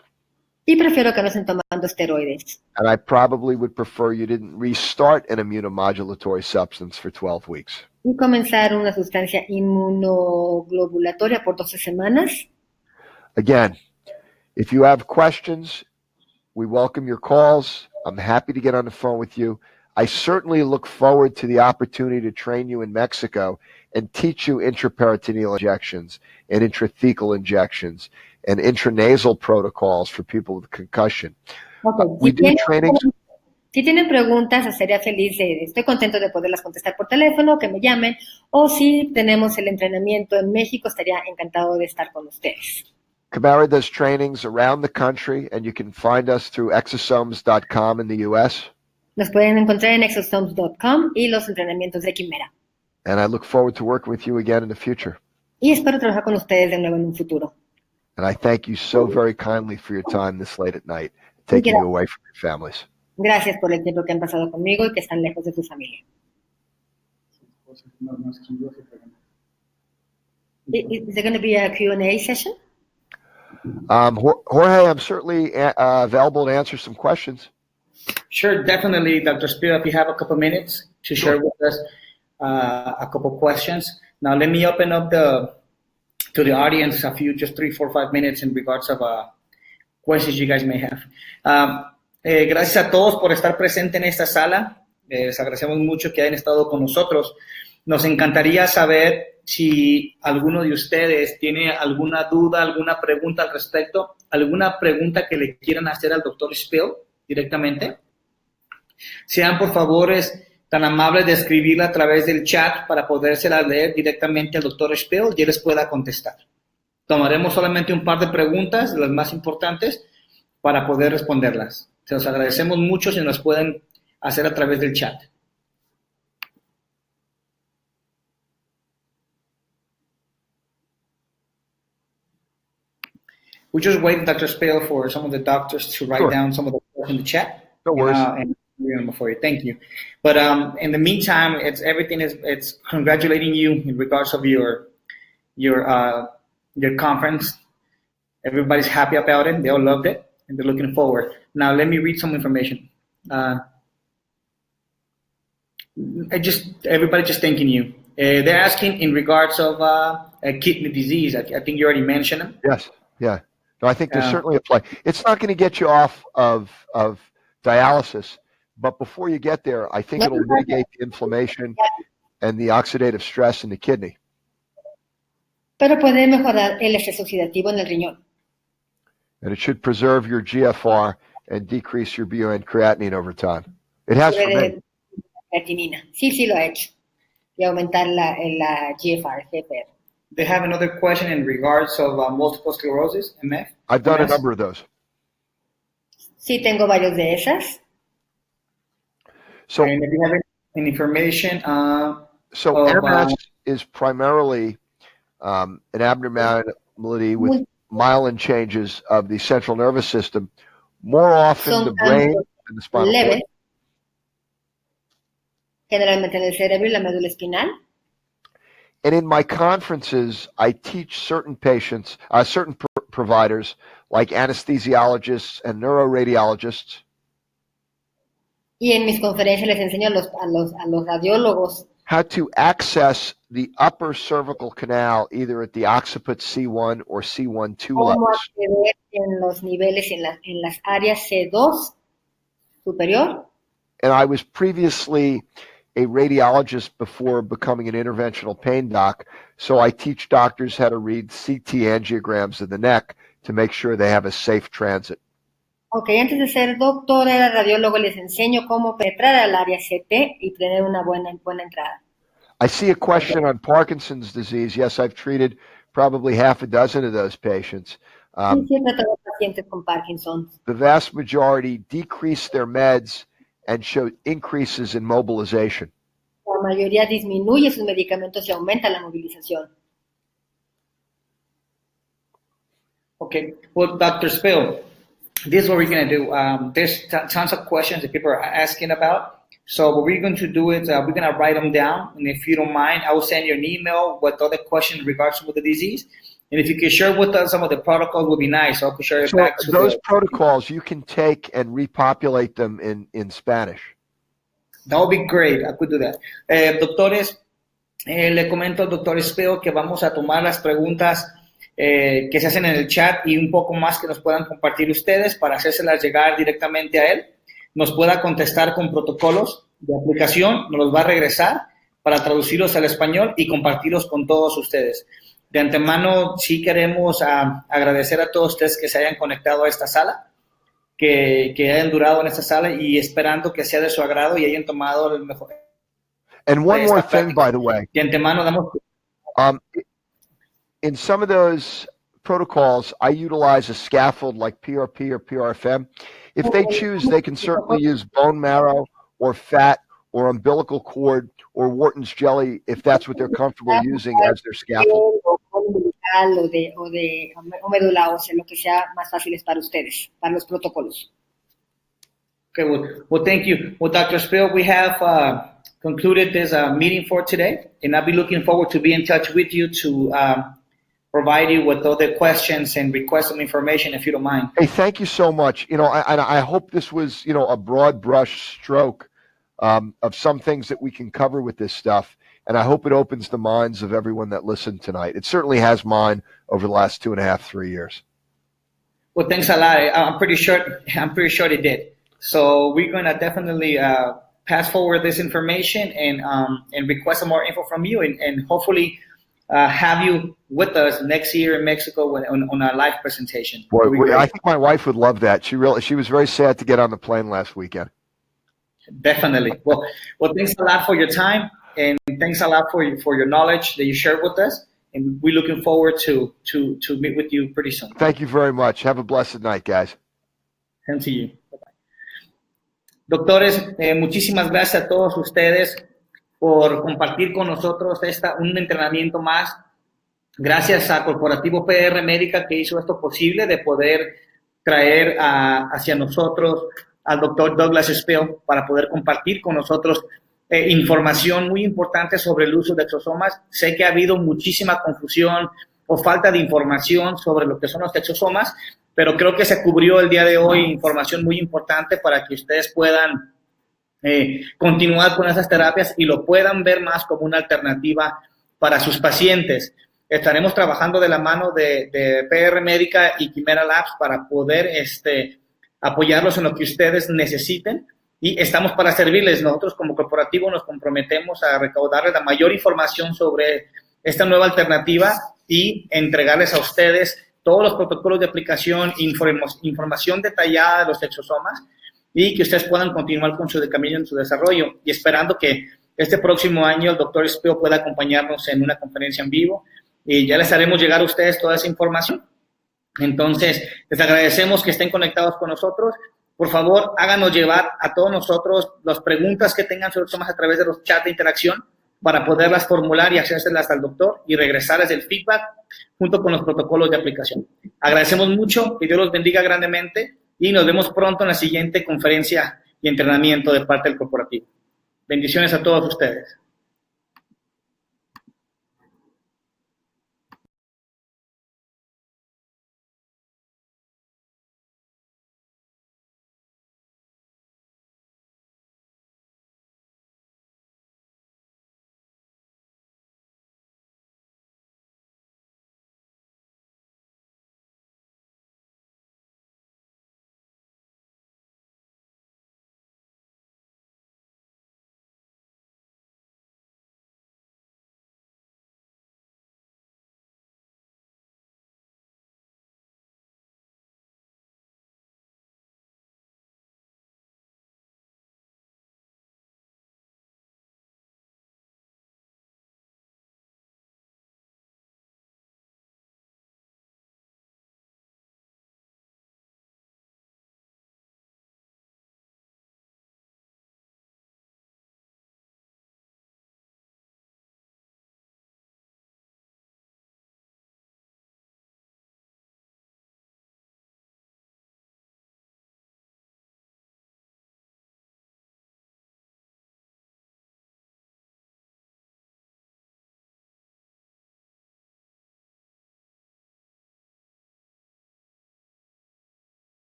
Speaker 4: y prefiero que no estén tomando esteroides.
Speaker 2: And I probably would prefer you didn't restart an immunomodulatory substance for 12 weeks.
Speaker 4: Y comenzar una sustancia inmunoglobulatoria por 12 semanas.
Speaker 2: Again, if you have questions, we welcome your calls. I'm happy to get on the phone with you. I certainly look forward to the opportunity to train you in Mexico and teach you intraperitoneal injections and intrathecal injections and intranasal protocols for people with concussion.
Speaker 4: Okay.
Speaker 2: We do trainings.
Speaker 4: Si tienen preguntas, sería feliz, estoy contento de poderlas contestar por teléfono, que me llamen, o si tenemos el entrenamiento en México, estaría encantado de estar con ustedes.
Speaker 2: Camara does trainings around the country, and you can find us through exosomes.com in the U.S.
Speaker 4: Nos pueden encontrar en exosomes.com y los entrenamientos de Quimera.
Speaker 2: And I look forward to working with you again in the future.
Speaker 4: Y espero trabajar con ustedes de nuevo en un futuro.
Speaker 2: And I thank you so very kindly for your time this late at night, taking you away from your families.
Speaker 4: Gracias por el tiempo que han pasado conmigo y que están lejos de su familia. Is there going to be a Q&A session?
Speaker 2: Jorge, I'm certainly available to answer some questions.
Speaker 1: Sure, definitely, Dr. Spiel, if you have a couple minutes to share with us a couple questions. Now, let me open up to the audience a few, just 3, 4, 5 minutes in regards of questions you guys may have. Gracias a todos por estar presente en esta sala. Les agradecemos mucho que hayan estado con nosotros. Nos encantaría saber si alguno de ustedes tiene alguna duda, alguna pregunta al respecto, alguna pregunta que le quieran hacer al doctor Spiel directamente. Sean, por favor, tan amables de escribirla a través del chat para podérsela leer directamente al doctor Spiel y él les pueda contestar. Tomaremos solamente un par de preguntas, las más importantes, para poder responderlas. Se los agradecemos mucho si nos pueden hacer a través del chat. We just wait, Dr. Spiel, for some of the doctors to write down some of the questions in the chat.
Speaker 2: No worries.
Speaker 1: And read them for you. Thank you. But in the meantime, it's congratulating you in regards of your conference. Everybody's happy about it. They all loved it, and they're looking forward. Now, let me read some information. Everybody just thanking you. They're asking in regards of kidney disease. I think you already mentioned them.
Speaker 2: Yes. Yeah. No, I think there's certainly a play. It's not going to get you off of dialysis, but before you get there, I think it'll mitigate the inflammation and the oxidative stress in the kidney.
Speaker 4: Pero puede mejorar el estrés oxidativo en el riñón.
Speaker 2: And it should preserve your GFR and decrease your BUN creatinine over time. It has for me.
Speaker 4: Creatinina. Sí lo ha hecho. Y aumentar la GFR.
Speaker 1: They have another question in regards of multiple sclerosis, MF.
Speaker 2: I've done a number of those.
Speaker 4: Sí, tengo varios de esas.
Speaker 2: So,
Speaker 1: and if you have any information,
Speaker 2: MS is primarily an abnormality with myelin changes of the central nervous system, more often the brain and the spinal cord.
Speaker 4: Generalmente en el cerebro y la médula espinal.
Speaker 2: And in my conferences, I teach certain patients, certain providers, like anesthesiologists and neuroradiologists.
Speaker 4: Y en mis conferencias les enseño a los radiólogos
Speaker 2: how to access the upper cervical canal, either at the occiput C1 or C1-2
Speaker 4: cómo
Speaker 2: levels.
Speaker 4: acceder en los niveles en las áreas C2 superior.
Speaker 2: And I was previously a radiologist before becoming an interventional pain doc, so I teach doctors how to read CT angiograms of the neck to make sure they have a safe transit.
Speaker 4: Okay, antes de ser doctor era radiólogo, les enseño cómo penetrar al área CT y tener una buena entrada.
Speaker 2: I see a question on Parkinson's disease. Yes, I've treated probably half a dozen of those patients.
Speaker 4: Sí, he tratado pacientes con Parkinson's.
Speaker 2: The vast majority decrease their meds and show increases in mobilization.
Speaker 4: La mayoría disminuye sus medicamentos y aumenta la movilización.
Speaker 1: Okay, well, Dr. Spiel, this is what we're going to do. There's tons of questions that people are asking about. So what we're going to do is we're going to write them down. And if you don't mind, I will send you an email with all the questions in regards to the disease. And if you can share with us some of the protocols, would be nice. So I could share it back to
Speaker 2: those protocols, you can take and repopulate them in Spanish.
Speaker 1: That would be great. I could do that. Doctores, le comento al doctor Spiel que vamos a tomar las preguntas que se hacen en el chat y un poco más que nos puedan compartir ustedes para hacérselas llegar directamente a él. Nos pueda contestar con protocolos de aplicación, nos los va a regresar para traducirlos al español y compartirlos con todos ustedes. De antemano, sí queremos agradecer a todos ustedes que se hayan conectado a esta sala, que hayan durado en esta sala y esperando que sea de su agrado y hayan tomado el mejor.
Speaker 2: And one more thing, by the way.
Speaker 1: De antemano damos.
Speaker 2: In some of those protocols, I utilize a scaffold like PRP or PRFM. If they choose, they can certainly use bone marrow or fat or umbilical cord or Wharton's jelly if that's what they're comfortable using as their scaffold.
Speaker 4: o médula ósea, lo que sea más fácil para ustedes, para los protocolos.
Speaker 1: Okay, well, thank you. Well, Dr. Spiel, we have concluded this meeting for today, and I'll be looking forward to be in touch with you to provide you with all the questions and request some information, if you don't mind.
Speaker 2: Hey, thank you so much. I hope this was, a broad brush stroke of some things that we can cover with this stuff. And I hope it opens the minds of everyone that listened tonight. It certainly has mine over the last 2.5, 3 years.
Speaker 1: Well, thanks a lot. I'm pretty sure it did. So we're going to definitely pass forward this information and request some more info from you, and hopefully have you with us next year in Mexico on a live presentation.
Speaker 2: Boy, I think my wife would love that. She was very sad to get on the plane last weekend.
Speaker 1: Definitely. Well, thanks a lot for your time, and thanks a lot for your knowledge that you shared with us. And we're looking forward to meet with you pretty soon.
Speaker 2: Thank you very much. Have a blessed night, guys.
Speaker 1: Same to you. Bye-bye. Doctores, muchísimas gracias a todos ustedes por compartir con nosotros un entrenamiento más. Gracias a Corporativo PR Medica, que hizo esto posible de poder traer hacia nosotros al doctor Douglas Spiel para poder compartir con nosotros información muy importante sobre el uso de exosomas. Sé que ha habido muchísima confusión o falta de información sobre lo que son los exosomas, pero creo que se cubrió el día de hoy información muy importante para que ustedes puedan continuar con esas terapias y lo puedan ver más como una alternativa para sus pacientes. Estaremos trabajando de la mano de PR Medica y Quimera Labs para poder apoyarlos en lo que ustedes necesiten, y estamos para servirles. Nosotros como corporativo nos comprometemos a recaudarles la mayor información sobre esta nueva alternativa y entregarles a ustedes todos los protocolos de aplicación, información detallada de los exosomas, y que ustedes puedan continuar con su camino en su desarrollo, y esperando que este próximo año el doctor Spiel pueda acompañarnos en una conferencia en vivo, y ya les haremos llegar a ustedes toda esa información. Entonces, les agradecemos que estén conectados con nosotros. Por favor, háganos llevar a todos nosotros las preguntas que tengan sobre exosomas a través de los chats de interacción para poderlas formular y hacérselas al doctor y regresarles el feedback junto con los protocolos de aplicación. Agradecemos mucho, que Dios los bendiga grandemente, y nos vemos pronto en la siguiente conferencia y entrenamiento de parte del corporativo. Bendiciones a todos ustedes.